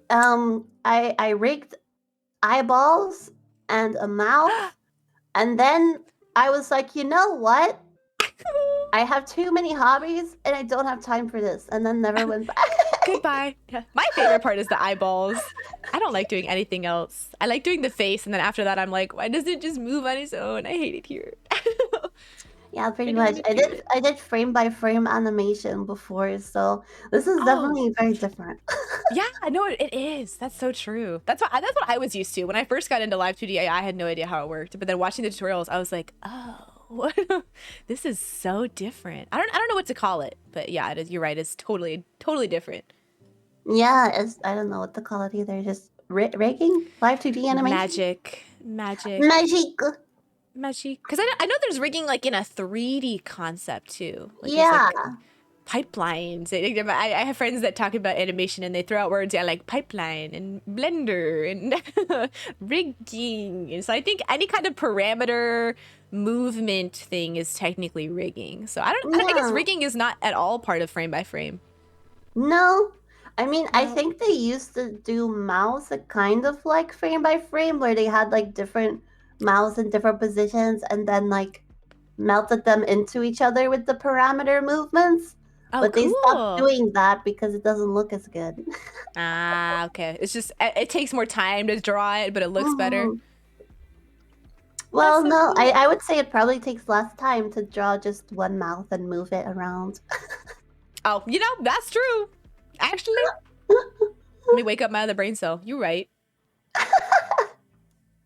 [SPEAKER 2] I rigged eyeballs and a mouth, and then I was like, you know what? I have too many hobbies, and I don't have time for this, and then never went back.
[SPEAKER 1] Goodbye. Yeah. My favorite part is the eyeballs. I don't like doing anything else. I like doing the face, and then after that, I'm like, why does it just move on its own? I hate it here.
[SPEAKER 2] Yeah, pretty much. I did frame by frame animation before, so this is
[SPEAKER 1] Oh.
[SPEAKER 2] definitely very different.
[SPEAKER 1] Yeah, I know it is. That's so true. That's what I was used to when I first got into Live 2D. I had no idea how it worked, but then watching the tutorials, I was like, oh, this is so different. I don't know what to call it, but yeah, it is. You're right. It's totally different.
[SPEAKER 2] Yeah, I don't know what to call it either. Just rigging live 2D animation.
[SPEAKER 1] Magic. Because I know there's rigging like in a 3D concept too. Like,
[SPEAKER 2] yeah.
[SPEAKER 1] there's, like, pipelines. I have friends that talk about animation and they throw out words like pipeline and blender and rigging. And so I think any kind of parameter movement thing is technically rigging. So I guess
[SPEAKER 2] No,
[SPEAKER 1] rigging is not at all part of frame by frame.
[SPEAKER 2] no. I mean, I
[SPEAKER 1] No.
[SPEAKER 2] think they used to do mouths that kind of like frame by frame, where they had like different mouths in different positions and then like melted them into each other with the parameter movements.
[SPEAKER 1] Oh,
[SPEAKER 2] But they stopped
[SPEAKER 1] cool.
[SPEAKER 2] doing that because it doesn't look as good.
[SPEAKER 1] Ah, okay. It's just it takes more time to draw it, but it looks better.
[SPEAKER 2] Mhm.
[SPEAKER 1] That's
[SPEAKER 2] Well,
[SPEAKER 1] so
[SPEAKER 2] no,
[SPEAKER 1] cool.
[SPEAKER 2] I would say it probably takes less time to draw just one mouth and move it around.
[SPEAKER 1] Oh, that's true. Actually, let me wake up my other brain cell. You're right.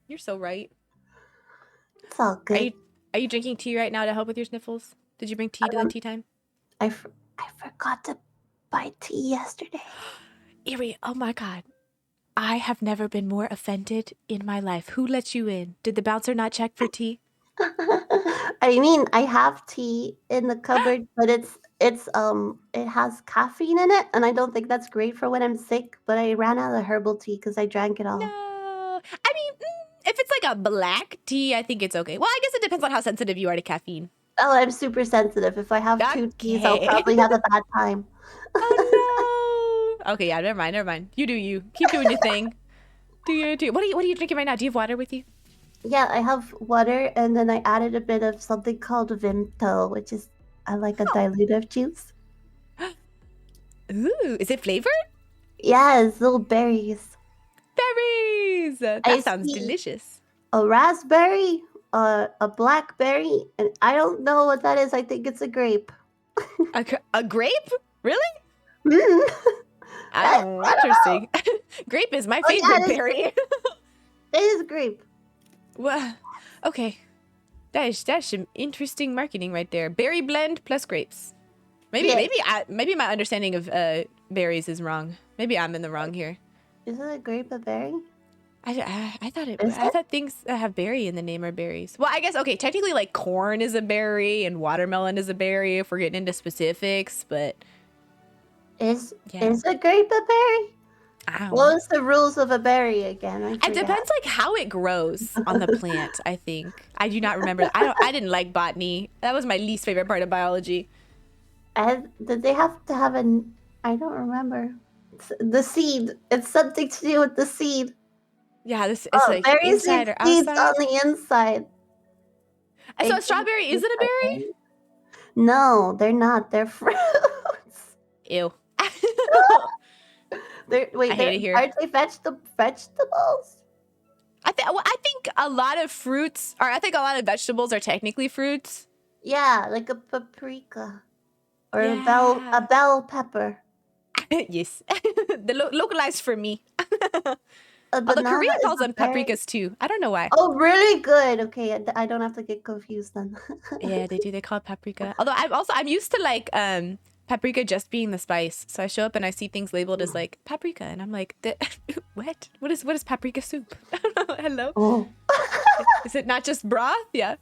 [SPEAKER 1] You're so right.
[SPEAKER 2] It's all
[SPEAKER 1] Are
[SPEAKER 2] good.
[SPEAKER 1] you are you drinking tea right now to help with your sniffles? Did you bring tea to the
[SPEAKER 2] Um,
[SPEAKER 1] tea time?
[SPEAKER 2] I forgot to buy tea yesterday.
[SPEAKER 1] Erie, oh my god. I have never been more offended in my life. Who let you in? Did the bouncer not check for tea?
[SPEAKER 2] I mean, I have tea in the cupboard, but it has caffeine in it, and I don't think that's great for when I'm sick. But I ran out of herbal tea because I drank it all.
[SPEAKER 1] No. I mean, if it's like a black tea, I think it's okay. Well, I guess it depends on how sensitive you are to caffeine.
[SPEAKER 2] Oh, I'm super sensitive. If I have two teas, I'll
[SPEAKER 1] Okay.
[SPEAKER 2] probably have a bad time.
[SPEAKER 1] Oh no. Okay, yeah, never mind, never mind. You do you. Keep doing your thing. Do you do? What are you drinking right now? Do you have water with you?
[SPEAKER 2] Yeah, I have water, and then I added a bit of something called Vimto, which is I like a dilutive juice.
[SPEAKER 1] Ooh, is it flavored?
[SPEAKER 2] Yes, little berries.
[SPEAKER 1] Berries.
[SPEAKER 2] I
[SPEAKER 1] That sounds
[SPEAKER 2] see
[SPEAKER 1] delicious.
[SPEAKER 2] a raspberry, a blackberry, and I don't know what that is. I think it's a grape.
[SPEAKER 1] A grape? Really?
[SPEAKER 2] Mm.
[SPEAKER 1] Oh,
[SPEAKER 2] I don't know.
[SPEAKER 1] interesting. Grape is my
[SPEAKER 2] Oh yeah,
[SPEAKER 1] favorite berry.
[SPEAKER 2] it is grape.
[SPEAKER 1] Well, okay. That's some interesting marketing right there. Berry blend plus grapes. Maybe
[SPEAKER 2] Yes.
[SPEAKER 1] maybe my understanding of berries is wrong. Maybe I'm in the wrong here.
[SPEAKER 2] Isn't a grape a berry?
[SPEAKER 1] I thought
[SPEAKER 2] Is
[SPEAKER 1] I
[SPEAKER 2] it?
[SPEAKER 1] thought things that have berry in the name are berries. Well, I guess okay, technically like corn is a berry and watermelon is a berry if we're getting into specifics, but yeah,
[SPEAKER 2] Is a grape a berry?
[SPEAKER 1] I don't
[SPEAKER 2] What
[SPEAKER 1] know.
[SPEAKER 2] was the rules of a berry again? I
[SPEAKER 1] It
[SPEAKER 2] forgot.
[SPEAKER 1] depends like how it grows on the plant, I think. I do not remember. I didn't like botany. That was my least favorite part of biology.
[SPEAKER 2] Did they have to have an? I don't remember. The seed. It's something to do with the seed.
[SPEAKER 1] Yeah, this it's
[SPEAKER 2] Oh,
[SPEAKER 1] like
[SPEAKER 2] berries need
[SPEAKER 1] inside or
[SPEAKER 2] seeds on
[SPEAKER 1] outside.
[SPEAKER 2] the inside.
[SPEAKER 1] And so
[SPEAKER 2] They
[SPEAKER 1] a
[SPEAKER 2] can't
[SPEAKER 1] strawberry is
[SPEAKER 2] seeds
[SPEAKER 1] it a
[SPEAKER 2] are
[SPEAKER 1] berry?
[SPEAKER 2] berries. No, they're not. They're fruits.
[SPEAKER 1] Ew.
[SPEAKER 2] They're
[SPEAKER 1] I
[SPEAKER 2] wait.
[SPEAKER 1] hate
[SPEAKER 2] They're
[SPEAKER 1] it here.
[SPEAKER 2] aren't they vegetables?
[SPEAKER 1] I think a lot of fruits, or I think a lot of vegetables are technically fruits.
[SPEAKER 2] Yeah, like a paprika or a
[SPEAKER 1] Yeah.
[SPEAKER 2] bell pepper.
[SPEAKER 1] Yes. The localized for me.
[SPEAKER 2] A
[SPEAKER 1] Although
[SPEAKER 2] banana
[SPEAKER 1] Korean
[SPEAKER 2] is
[SPEAKER 1] calls
[SPEAKER 2] a
[SPEAKER 1] them
[SPEAKER 2] berry.
[SPEAKER 1] paprikas too. I don't know why.
[SPEAKER 2] Oh, really good. Okay, I don't have to get confused then.
[SPEAKER 1] Yeah, they do. They call it paprika. Although I'm used to like paprika just being the spice. So I show up and I see things labeled as like paprika, and I'm like, what? What is paprika soup? Hello?
[SPEAKER 2] Oh.
[SPEAKER 1] Is it not just broth? Yeah.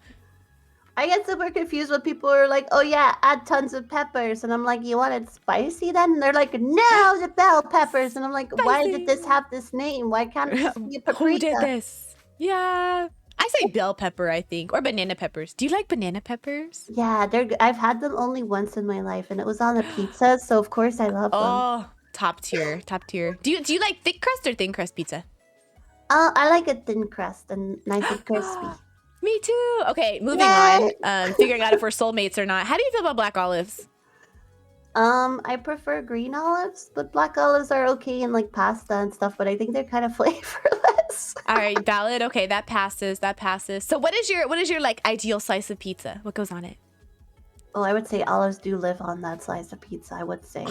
[SPEAKER 2] I get super confused when people are like, "Oh yeah, add tons of peppers," and I'm like, "You want it spicy then?" And they're like, "No, the bell peppers," and I'm like, "Why did this
[SPEAKER 1] Spicy.
[SPEAKER 2] have this name? Why can't it just be a
[SPEAKER 1] Who did
[SPEAKER 2] paprika?"
[SPEAKER 1] this? Yeah. I say bell pepper, I think, or banana peppers. Do you like banana peppers?
[SPEAKER 2] Yeah, I've had them only once in my life, and it was on a pizza, so of course I love them.
[SPEAKER 1] Oh, top tier, top tier. Do you like thick crust or thin crust pizza?
[SPEAKER 2] I like a thin crust and nice and crispy.
[SPEAKER 1] Me too. Okay, moving on.
[SPEAKER 2] Yay!
[SPEAKER 1] Figuring out if we're soulmates or not. How do you feel about black olives?
[SPEAKER 2] I prefer green olives, but black olives are okay in like pasta and stuff, but I think they're kind of flavorless.
[SPEAKER 1] All right, valid. Okay, that passes. That passes. So what is your like ideal slice of pizza? What goes on it?
[SPEAKER 2] Oh, I would say olives do live on that slice of pizza, I would say.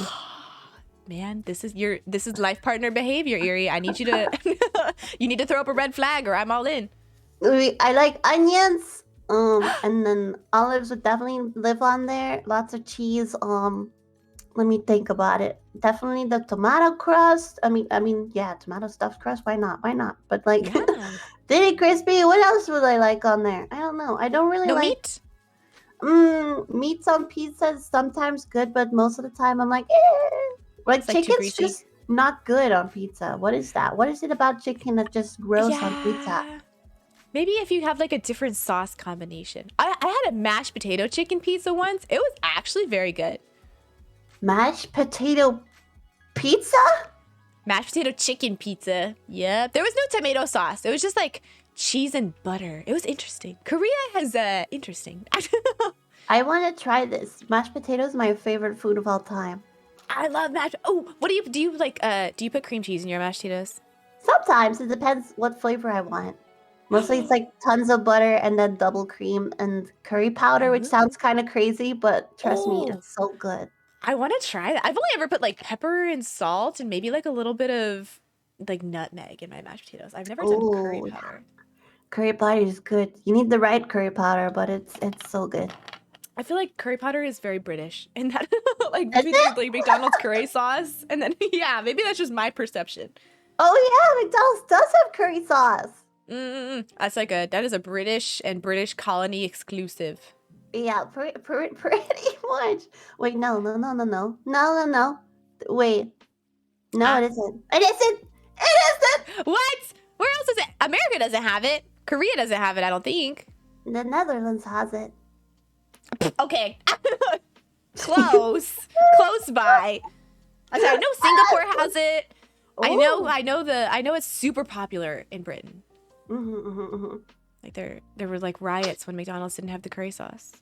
[SPEAKER 1] Man, this is life partner behavior, Erie. I need you to you need to throw up a red flag or I'm all in.
[SPEAKER 2] I like onions, and then olives would definitely live on there. Lots of cheese. Let me think about it. Definitely the tomato crust. Yeah, tomato stuffed crust. Why not? Why not? But like,
[SPEAKER 1] Yeah.
[SPEAKER 2] did it crispy? What else would I like on there? I don't know. I don't really
[SPEAKER 1] No
[SPEAKER 2] like.
[SPEAKER 1] meat?
[SPEAKER 2] Meats on pizza is sometimes good, but most of the time I'm like, eh. Like
[SPEAKER 1] It's like too
[SPEAKER 2] chicken's
[SPEAKER 1] greasy.
[SPEAKER 2] just not good on pizza. What is that? What is it about chicken that just gross on pizza?
[SPEAKER 1] Yeah. Maybe if you have like a different sauce combination. I had a mashed potato chicken pizza once. It was actually very good.
[SPEAKER 2] Mashed potato pizza?
[SPEAKER 1] Mashed potato chicken pizza. Yep. There was no tomato sauce. It was just like cheese and butter. It was interesting. Korea has interesting.
[SPEAKER 2] I want to try this. Mashed potatoes is my favorite food of all time.
[SPEAKER 1] I love mashed. Oh, what do you like? Do you put cream cheese in your mashed potatoes?
[SPEAKER 2] Sometimes it depends what flavor I want. Mostly it's like tons of butter and then double cream and curry powder, which sounds kind of crazy, but trust me,
[SPEAKER 1] Oh,
[SPEAKER 2] it's so good.
[SPEAKER 1] I want to try that. I've only ever put like pepper and salt and maybe like a little bit of like nutmeg in my mashed potatoes. I've never done curry
[SPEAKER 2] Oh, yeah.
[SPEAKER 1] powder.
[SPEAKER 2] Curry powder is good. You need the right curry powder, but it's so good.
[SPEAKER 1] I feel like curry powder is very British, and that like
[SPEAKER 2] Is
[SPEAKER 1] between
[SPEAKER 2] it?
[SPEAKER 1] like McDonald's curry sauce, and then yeah, maybe that's just my perception.
[SPEAKER 2] Oh yeah, McDonald's does have curry sauce.
[SPEAKER 1] That's like that is a British and British colony exclusive.
[SPEAKER 2] Yeah, pretty much. Wait, no. Wait, no,
[SPEAKER 1] Ah,
[SPEAKER 2] it isn't. It isn't. It isn't.
[SPEAKER 1] what? Where else is it? America doesn't have it. Korea doesn't have it. I don't think.
[SPEAKER 2] The Netherlands has it.
[SPEAKER 1] Okay, close, close by. Okay, I know Singapore has it.
[SPEAKER 2] Ooh.
[SPEAKER 1] I know it's super popular in Britain.
[SPEAKER 2] Mm-hmm.
[SPEAKER 1] Like there were like riots when McDonald's didn't have the curry sauce.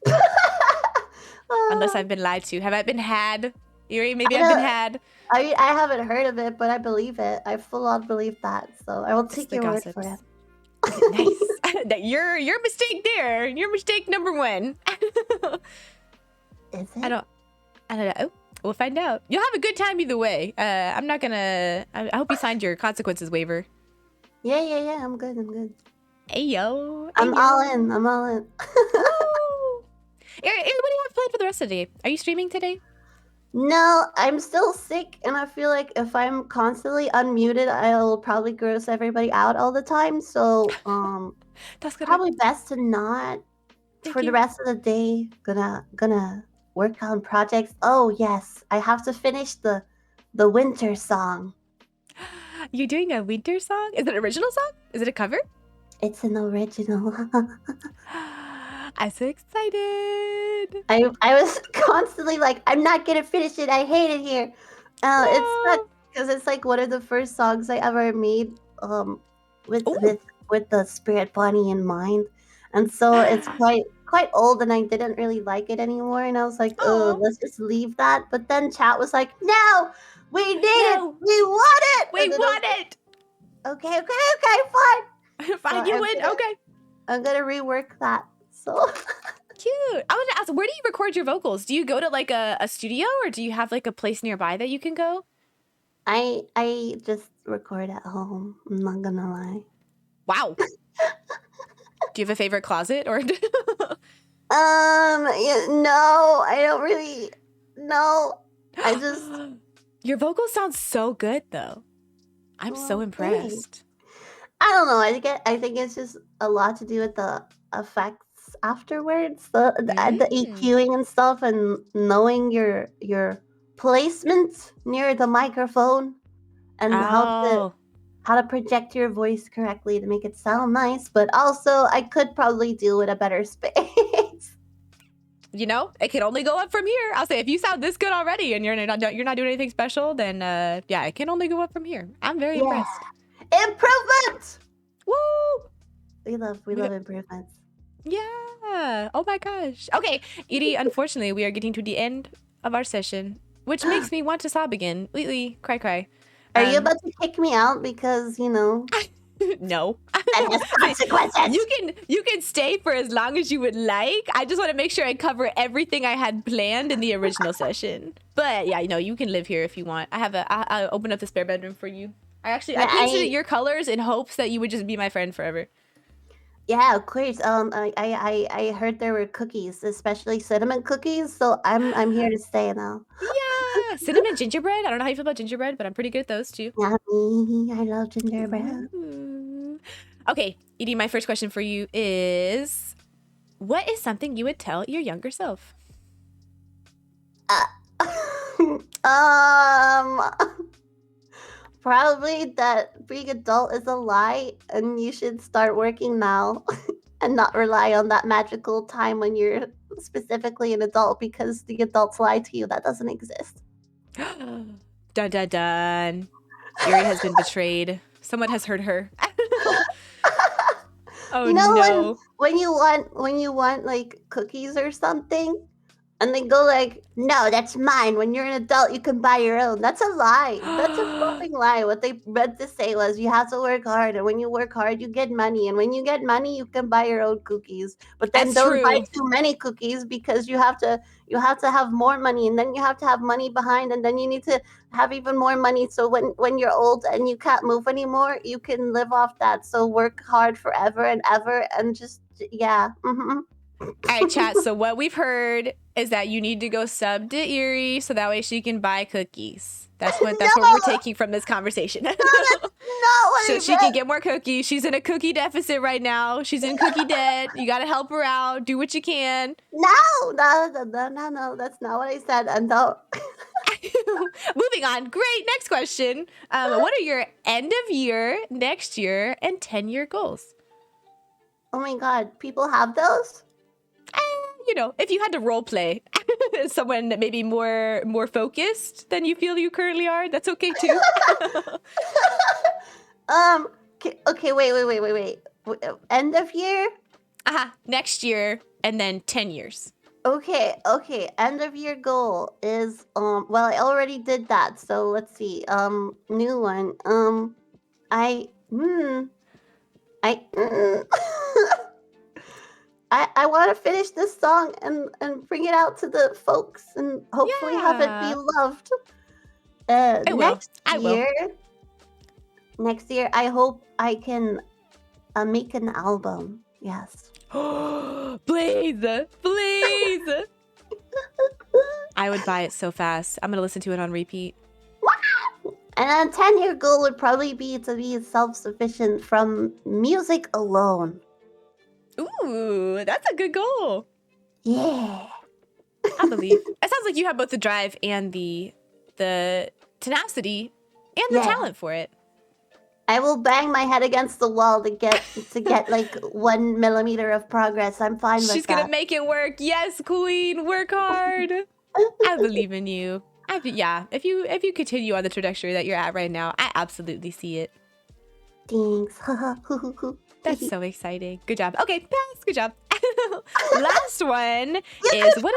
[SPEAKER 1] Unless
[SPEAKER 2] Uh,
[SPEAKER 1] I've been lied to. Have I been had? Yuri, maybe
[SPEAKER 2] I
[SPEAKER 1] I've been
[SPEAKER 2] don't.
[SPEAKER 1] had.
[SPEAKER 2] I mean, I haven't heard of it, but I believe it. I full on believe that. So I will
[SPEAKER 1] It's
[SPEAKER 2] take
[SPEAKER 1] the
[SPEAKER 2] your word for
[SPEAKER 1] gossips.
[SPEAKER 2] it.
[SPEAKER 1] Okay, nice. Your mistake there. Your mistake number one.
[SPEAKER 2] Is
[SPEAKER 1] I
[SPEAKER 2] it?
[SPEAKER 1] don't know. Oh, we'll find out. You'll have a good time either way. I'm not gonna. I hope you signed your consequences waiver.
[SPEAKER 2] Yeah. I'm good. I'm good.
[SPEAKER 1] Hey yo. Hey
[SPEAKER 2] I'm
[SPEAKER 1] yo.
[SPEAKER 2] all in. I'm all in.
[SPEAKER 1] Woo! What do you have planned for the rest of the day? Are you streaming today?
[SPEAKER 2] No, I'm still sick, and I feel like if I'm constantly unmuted, I'll probably gross everybody out all the time. So,
[SPEAKER 1] That's correct.
[SPEAKER 2] probably best to not
[SPEAKER 1] Thank
[SPEAKER 2] for the
[SPEAKER 1] you.
[SPEAKER 2] rest of the day. Gonna work on projects. Oh yes, I have to finish the winter song.
[SPEAKER 1] You're doing a winter song? Is it an original song? Is it a cover?
[SPEAKER 2] It's an original.
[SPEAKER 1] I'm so excited.
[SPEAKER 2] I was constantly like, I'm not gonna finish it. I hate it here. It
[SPEAKER 1] No.
[SPEAKER 2] sucks because it's like one of the first songs I ever made. With
[SPEAKER 1] Oh.
[SPEAKER 2] with the spirit bunny in mind, and so it's quite old, and I didn't really like it anymore. And I was like, oh,
[SPEAKER 1] Oh.
[SPEAKER 2] let's just leave that. But then chat was like, no, we need it.
[SPEAKER 1] No.
[SPEAKER 2] We want it.
[SPEAKER 1] We
[SPEAKER 2] And then I was
[SPEAKER 1] want
[SPEAKER 2] like,
[SPEAKER 1] it.
[SPEAKER 2] okay, fine. So
[SPEAKER 1] Fine, you win. Okay.
[SPEAKER 2] I'm gonna rework that. So.
[SPEAKER 1] Cute. I want to ask, where do you record your vocals? Do you go to like a studio or do you have like a place nearby that you can go?
[SPEAKER 2] I just record at home. I'm not gonna lie.
[SPEAKER 1] Wow. Do you have a favorite closet or?
[SPEAKER 2] Yeah, no, I don't really. No, I just.
[SPEAKER 1] Your vocals sound so good though. I'm so
[SPEAKER 2] Well, thanks.
[SPEAKER 1] impressed.
[SPEAKER 2] I don't know. I think it's just a lot to do with the effects afterwards, the
[SPEAKER 1] Mm.
[SPEAKER 2] EQing and stuff, and knowing your placement near the microphone and
[SPEAKER 1] Oh,
[SPEAKER 2] how to project your voice correctly to make it sound nice. But also, I could probably do with a better space.
[SPEAKER 1] you know, it can only go up from here. I'll say if you sound this good already and you're not doing anything special, then yeah, it can only go up from here. I'm very
[SPEAKER 2] Yeah,
[SPEAKER 1] impressed.
[SPEAKER 2] improvement.
[SPEAKER 1] Woo!
[SPEAKER 2] We love improvements.
[SPEAKER 1] Yeah. Oh my gosh. Okay, Edie, unfortunately, we are getting to the end of our session, which makes me want to sob again. Lately, cry.
[SPEAKER 2] Are you about to kick me out because
[SPEAKER 1] No.
[SPEAKER 2] that has consequences?
[SPEAKER 1] You can stay for as long as you would like. I just want to make sure I cover everything I had planned in the original session. But yeah, you can live here if you want. I'll open up the spare bedroom for you. I painted it your colors in hopes that you would just be my friend forever.
[SPEAKER 2] Yeah, of course. I heard there were cookies, especially cinnamon cookies. So I'm here to stay now.
[SPEAKER 1] Yeah, cinnamon gingerbread. I don't know how you feel about gingerbread, but I'm pretty good at those too.
[SPEAKER 2] Yummy. I love gingerbread.
[SPEAKER 1] Ooh. Okay, Edie, my first question for you is, What is something you would tell your younger self?
[SPEAKER 2] um, Probably that being adult is a lie, and you should start working now, and not rely on that magical time when you're specifically an adult, because the adults lie to you. That doesn't exist.
[SPEAKER 1] Dun dun dun. Yuri has been betrayed. Someone has hurt her. Oh
[SPEAKER 2] You know
[SPEAKER 1] no.
[SPEAKER 2] when you want like cookies or something, and they go like, "No, that's mine. When you're an adult, you can buy your own." That's a lie. That's a fucking lie. What they meant to say was, you have to work hard, and when you work hard, you get money, and when you get money, you can buy your own cookies. But then
[SPEAKER 1] That's
[SPEAKER 2] don't buy
[SPEAKER 1] true.
[SPEAKER 2] too many cookies, because you have to have more money, and then you have to have money behind, and then you need to have even more money. So when you're old and you can't move anymore, you can live off that. So work hard forever and ever, and just yeah.
[SPEAKER 1] All right, chat. So what we've heard is that you need to go sub to Erie so that way she can buy cookies. That's what we're taking from this conversation.
[SPEAKER 2] No, that's not what
[SPEAKER 1] So
[SPEAKER 2] I
[SPEAKER 1] she
[SPEAKER 2] meant.
[SPEAKER 1] can get more cookies. She's in a cookie deficit right now. She's in cookie debt. You got to help her out. Do what you can.
[SPEAKER 2] No, that's not what I said. And no.
[SPEAKER 1] Moving on. Great. Next question. What are your end of year, next year, and 10-year goals?
[SPEAKER 2] Oh my god, people have those?
[SPEAKER 1] You know, if you had to role play someone maybe more focused than you feel you currently are, that's okay too.
[SPEAKER 2] Okay, wait. End of year?
[SPEAKER 1] Next year and then 10 years.
[SPEAKER 2] Okay. End of year goal is well, I already did that. So let's see. New one. I I I want to finish this song and bring it out to the folks, and hopefully have it be loved.
[SPEAKER 1] I will.
[SPEAKER 2] Next year, I hope I can make an album. Yes.
[SPEAKER 1] Please. I would buy it so fast. I'm gonna listen to it on repeat.
[SPEAKER 2] And a 10-year goal would probably be to be self-sufficient from music alone.
[SPEAKER 1] Ooh, that's a good goal.
[SPEAKER 2] Yeah.
[SPEAKER 1] I believe. It sounds like you have both the drive and the tenacity and the talent for it.
[SPEAKER 2] I will bang my head against the wall to get like 1 millimeter of progress. I'm fine with that.
[SPEAKER 1] She's gonna make it work. Yes, queen, work hard. I believe in you. If you continue on the trajectory that you're at right now, I absolutely see it.
[SPEAKER 2] Thanks.
[SPEAKER 1] That's so exciting. Good job. Okay, pass. Good job. Last one is what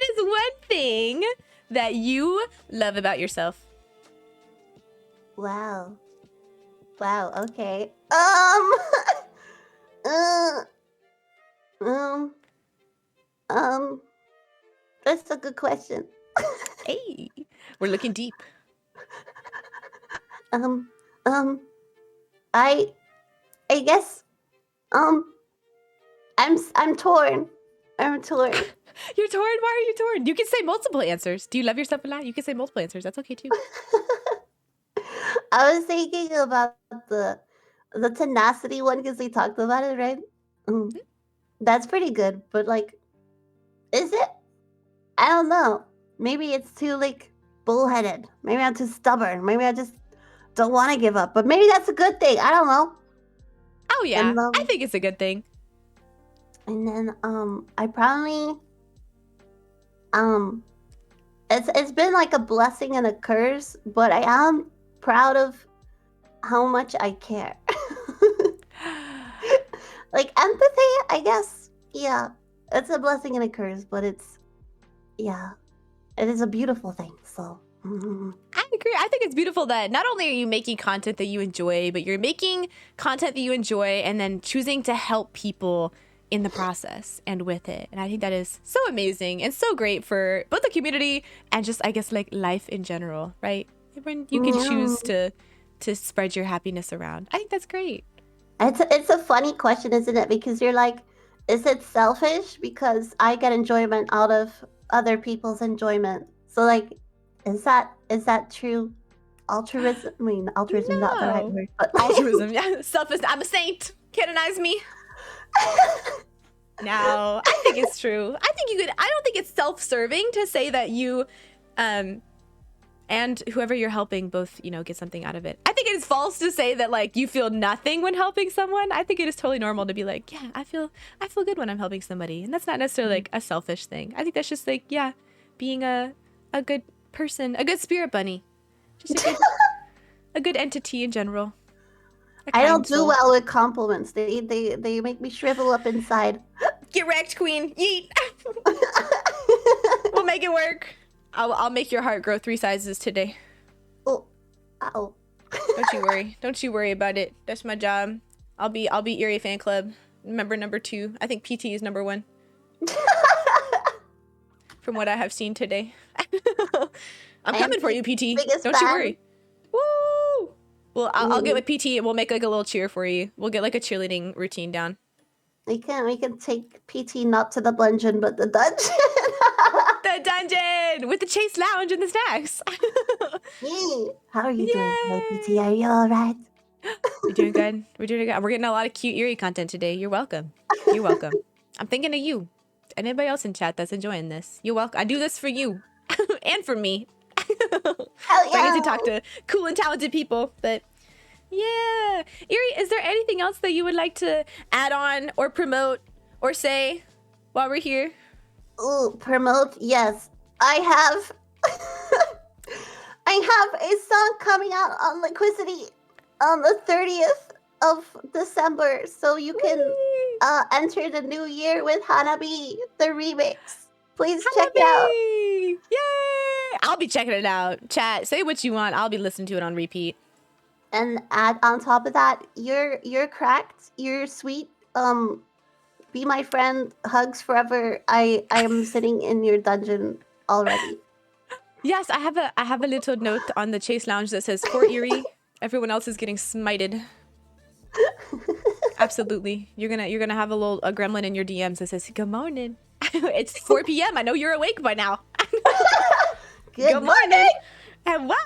[SPEAKER 1] is one thing that you love about yourself?
[SPEAKER 2] Wow. Okay. That's a good question.
[SPEAKER 1] Hey, we're looking deep.
[SPEAKER 2] I guess, I'm torn. I'm torn.
[SPEAKER 1] You're torn? Why are you torn? You can say multiple answers. Do you love yourself a lot? You can say multiple answers. That's okay too.
[SPEAKER 2] I was thinking about the tenacity one, because we talked about it, right? That's pretty good, but like, is it? I don't know. Maybe it's too like bullheaded. Maybe I'm too stubborn. Maybe I just don't want to give up. But maybe that's a good thing. I don't know.
[SPEAKER 1] Oh yeah, and, I think it's a good thing.
[SPEAKER 2] And then I probably it's been like a blessing and a curse, but I am proud of how much I care. Like empathy, I guess. Yeah, it's a blessing and a curse, but it is a beautiful thing. So
[SPEAKER 1] I agree. I think it's beautiful that not only are you making content that you enjoy, but you're making content that you enjoy and then choosing to help people in the process and with it. And I think that is so amazing and so great for both the community and just, I guess, like life in general, right? When you can choose to spread your happiness around. I think that's great.
[SPEAKER 2] It's a funny question, isn't it? Because you're like, is it selfish because I get enjoyment out of other people's enjoyment? So like, is that true altruism? I mean, altruism not the right word, but
[SPEAKER 1] altruism. Yeah, selfish. I'm a saint. Canonize me. No, I think it's true. I think you could. I don't think it's self-serving to say that you, and whoever you're helping both, get something out of it. I think it is false to say that like you feel nothing when helping someone. I think it is totally normal to be like, yeah, I feel good when I'm helping somebody, and that's not necessarily like a selfish thing. I think that's just like, yeah, being a good person, a good spirit bunny, just a good entity in general.
[SPEAKER 2] I don't do well with compliments. They make me shrivel up inside.
[SPEAKER 1] Get wrecked, queen. Yeet. We'll make it work. I'll make your heart grow 3 sizes today.
[SPEAKER 2] Oh, ow.
[SPEAKER 1] Don't you worry. Don't you worry about it. That's my job. I'll be Eerie fan club member number 2. I think PT is number 1. From what I have seen today. I'm coming for you, PT. Don't you worry. Woo! Well, I'll get with PT and we'll make like a little cheer for you. We'll get like a cheerleading routine down.
[SPEAKER 2] We can take PT not to the dungeon, but the dungeon.
[SPEAKER 1] The dungeon with the Chase Lounge and the snacks.
[SPEAKER 2] How are you doing today, PT? Are you all right?
[SPEAKER 1] We're doing good. We're doing good. We're getting a lot of cute Eerie content today. You're welcome. You're welcome. I'm thinking of you. Anybody else in chat that's enjoying this? You're welcome. I do this for you and for me.
[SPEAKER 2] Hell yeah.
[SPEAKER 1] I get to talk to cool and talented people. But yeah, Eerie, is there anything else that you would like to add on or promote or say while we're here?
[SPEAKER 2] Ooh, promote? Yes, I have. I have a song coming out on Liquidity on the 30th of December, so you can enter the new year with Hanabi, the remix. Please check it out.
[SPEAKER 1] Yay! I'll be checking it out. Chat, say what you want. I'll be listening to it on repeat.
[SPEAKER 2] And add on top of that, you're cracked. You're sweet. Be my friend. Hugs forever. I am sitting in your dungeon already.
[SPEAKER 1] Yes, I have a little note on the Chase Lounge that says for Eerie, everyone else is getting smited. Absolutely. You're gonna have a gremlin in your DMs that says good morning. It's 4 p.m. I know you're awake by now.
[SPEAKER 2] Good morning.
[SPEAKER 1] And wow.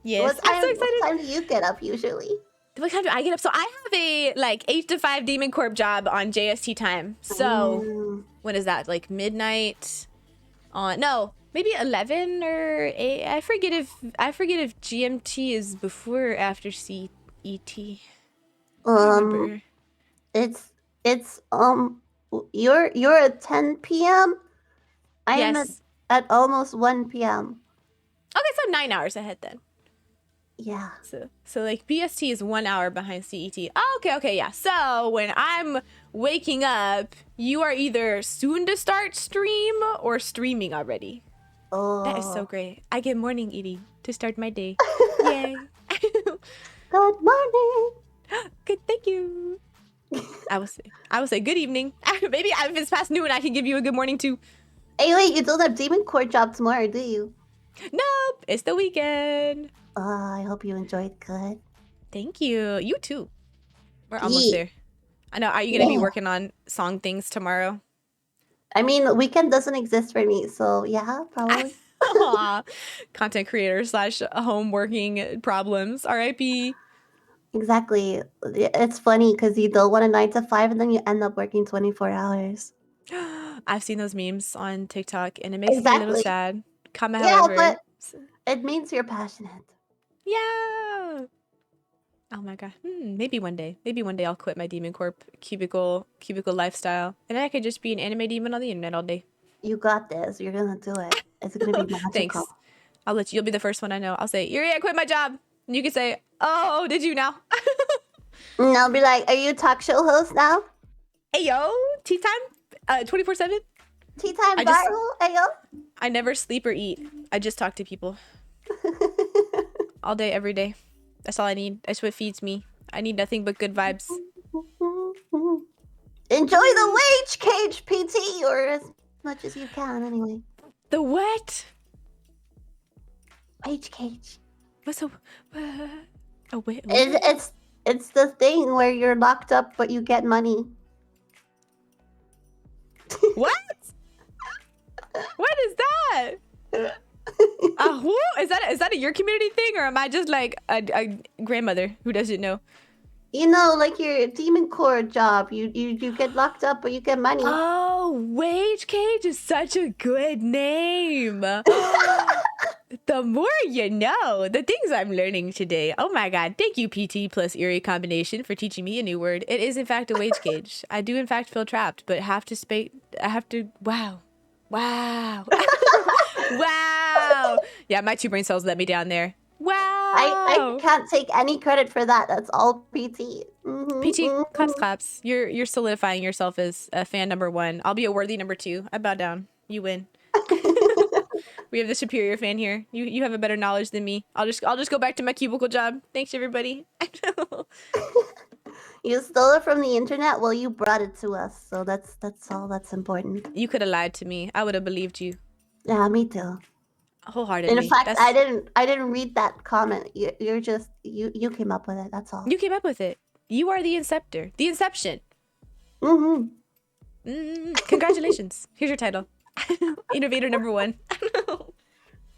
[SPEAKER 1] Yes. I'm so excited.
[SPEAKER 2] What time do you get up usually?
[SPEAKER 1] What time do I get up? So I have a 8 to 5 Demon Corp job on JST time. So what is that? Like midnight on maybe 11 or 8. I forget if GMT is before or after CET.
[SPEAKER 2] It's you're at 10 p.m. I am at almost 1 p.m.
[SPEAKER 1] Okay, so 9 hours ahead then.
[SPEAKER 2] Yeah.
[SPEAKER 1] So like BST is 1 hour behind CET. Oh, okay, yeah. So when I'm waking up, you are either soon to start stream or streaming already.
[SPEAKER 2] Oh.
[SPEAKER 1] That is so great. I get morning eating to start my day. Yay.
[SPEAKER 2] Good morning.
[SPEAKER 1] Good, thank you. I will say good evening. Maybe if it's past noon, I can give you a good morning too.
[SPEAKER 2] Hey, wait, you don't have Demon Core job tomorrow, do you?
[SPEAKER 1] Nope, it's the weekend.
[SPEAKER 2] I hope you enjoyed good.
[SPEAKER 1] Thank you. You too. We're almost there. I know. Are you going to be working on song things tomorrow?
[SPEAKER 2] I mean, the weekend doesn't exist for me, so yeah, probably.
[SPEAKER 1] Content creator / home working problems. RIP.
[SPEAKER 2] Exactly. It's funny because you don't want a 9 to 5 and then you end up working 24 hours.
[SPEAKER 1] I've seen those memes on TikTok and it makes me a little sad.
[SPEAKER 2] However. But it means you're passionate.
[SPEAKER 1] Yeah. Oh my god. Maybe one day. Maybe one day I'll quit my Demon Corp cubicle lifestyle and I could just be an anime demon on the internet all day.
[SPEAKER 2] You got this. You're gonna do it. It's gonna be magical.
[SPEAKER 1] Thanks. I'll let you. You'll be the first one I know. I'll say, Yuri, I quit my job. And you can say, oh, did you now?
[SPEAKER 2] And I'll be like, are you a talk show host now?
[SPEAKER 1] Hey yo, tea time, 24/7.
[SPEAKER 2] Tea time viral. Hey yo.
[SPEAKER 1] I never sleep or eat. I just talk to people. All day, every day. That's all I need. That's what feeds me. I need nothing but good vibes.
[SPEAKER 2] Enjoy the wage cage, PT, or as much as you can, anyway.
[SPEAKER 1] The what?
[SPEAKER 2] Wage cage.
[SPEAKER 1] What's a wait?
[SPEAKER 2] It's the thing where you're locked up, but you get money.
[SPEAKER 1] What? What is that? Who is that? Is that a your community thing, or am I just like a grandmother who doesn't know?
[SPEAKER 2] You know, like your demon core job. You get locked up, but you get money.
[SPEAKER 1] Oh, Wage Cage is such a good name. The more you know, the things I'm learning today. Oh my god. Thank you, PT plus Eerie combination, for teaching me a new word. It is, in fact, a wage cage. I do, in fact, feel trapped, but I have to, wow. Wow. Wow. Yeah, my 2 brain cells let me down there.
[SPEAKER 2] I
[SPEAKER 1] Wow.
[SPEAKER 2] can't take any credit for that. That's all PT.
[SPEAKER 1] PT, claps,
[SPEAKER 2] Mm-hmm.
[SPEAKER 1] claps. You're solidifying yourself as a fan number 1. I'll be a worthy number 2. I bow down. You win. We have the superior fan here. You have a better knowledge than me. I'll just go back to my cubicle job. Thanks everybody.
[SPEAKER 2] You stole it from the internet. Well, you brought it to us, so that's all that's important.
[SPEAKER 1] You could have lied to me. I would have believed you
[SPEAKER 2] Yeah, me too. In
[SPEAKER 1] wholeheartedly.
[SPEAKER 2] fact,
[SPEAKER 1] That's
[SPEAKER 2] I didn't read that comment. You're just you came up with it. That's all.
[SPEAKER 1] you came up with it. You are the inceptor. The inception.
[SPEAKER 2] Mm-hmm.
[SPEAKER 1] Congratulations. Here's your title. Innovator number 1.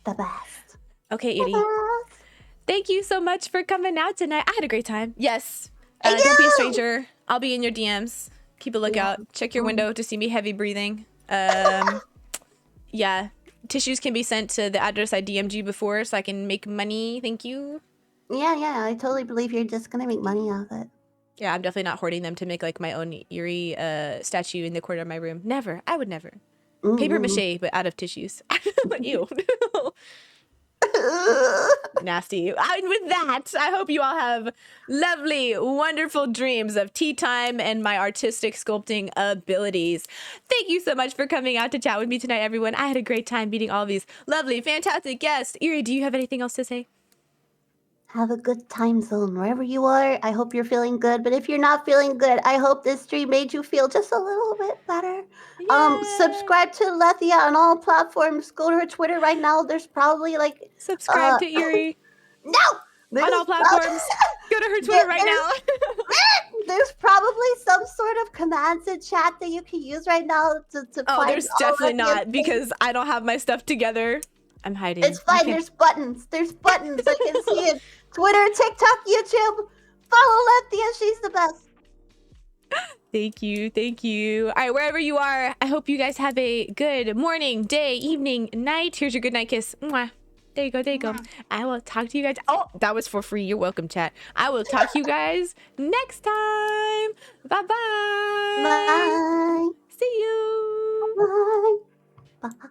[SPEAKER 2] The best.
[SPEAKER 1] Okay,
[SPEAKER 2] The
[SPEAKER 1] Edie.
[SPEAKER 2] best.
[SPEAKER 1] Thank you so much for coming out tonight. I had a great time. Yes.
[SPEAKER 2] Thank
[SPEAKER 1] Don't be a
[SPEAKER 2] you.
[SPEAKER 1] stranger. I'll be in your DMs. Keep a lookout. Check your window to see me heavy breathing. Yeah. Tissues can be sent to the address I DM'd you before so I can make money. Thank you.
[SPEAKER 2] Yeah. I totally believe you're just gonna make money off it.
[SPEAKER 1] Yeah, I'm definitely not hoarding them to make like my own eerie statue in the corner of my room. Never. I would never. Paper mache, but out of tissues. Ew. Nasty. And with that, I hope you all have lovely, wonderful dreams of tea time and my artistic sculpting abilities. Thank you so much for coming out to chat with me tonight, everyone. I had a great time meeting all these lovely, fantastic guests. Eerie, do you have anything else to say?
[SPEAKER 2] Have a good time zone wherever you are. I hope you're feeling good. But if you're not feeling good, I hope this stream made you feel just a little bit better.
[SPEAKER 1] Yay!
[SPEAKER 2] Subscribe to Lethia on all platforms. Go to her Twitter right now. There's probably like
[SPEAKER 1] Subscribe to Eerie
[SPEAKER 2] no
[SPEAKER 1] on all platforms. Go to her Twitter right now.
[SPEAKER 2] There's probably some sort of commands in chat that you can use right now to
[SPEAKER 1] Oh,
[SPEAKER 2] find
[SPEAKER 1] there's
[SPEAKER 2] all
[SPEAKER 1] definitely
[SPEAKER 2] Lethia's
[SPEAKER 1] not
[SPEAKER 2] things.
[SPEAKER 1] because I don't have my stuff together. I'm hiding.
[SPEAKER 2] It's fine. There's buttons. I can see it. Twitter, TikTok, YouTube. Follow Lethia. She's the best.
[SPEAKER 1] Thank you. Thank you. All right, wherever you are, I hope you guys have a good morning, day, evening, night. Here's your good night kiss. Mwah. There you go. There you go. I will talk to you guys. Oh, that was for free. You're welcome, chat. I will talk to you guys next time. Bye-bye.
[SPEAKER 2] Bye.
[SPEAKER 1] See you.
[SPEAKER 2] Bye. Bye.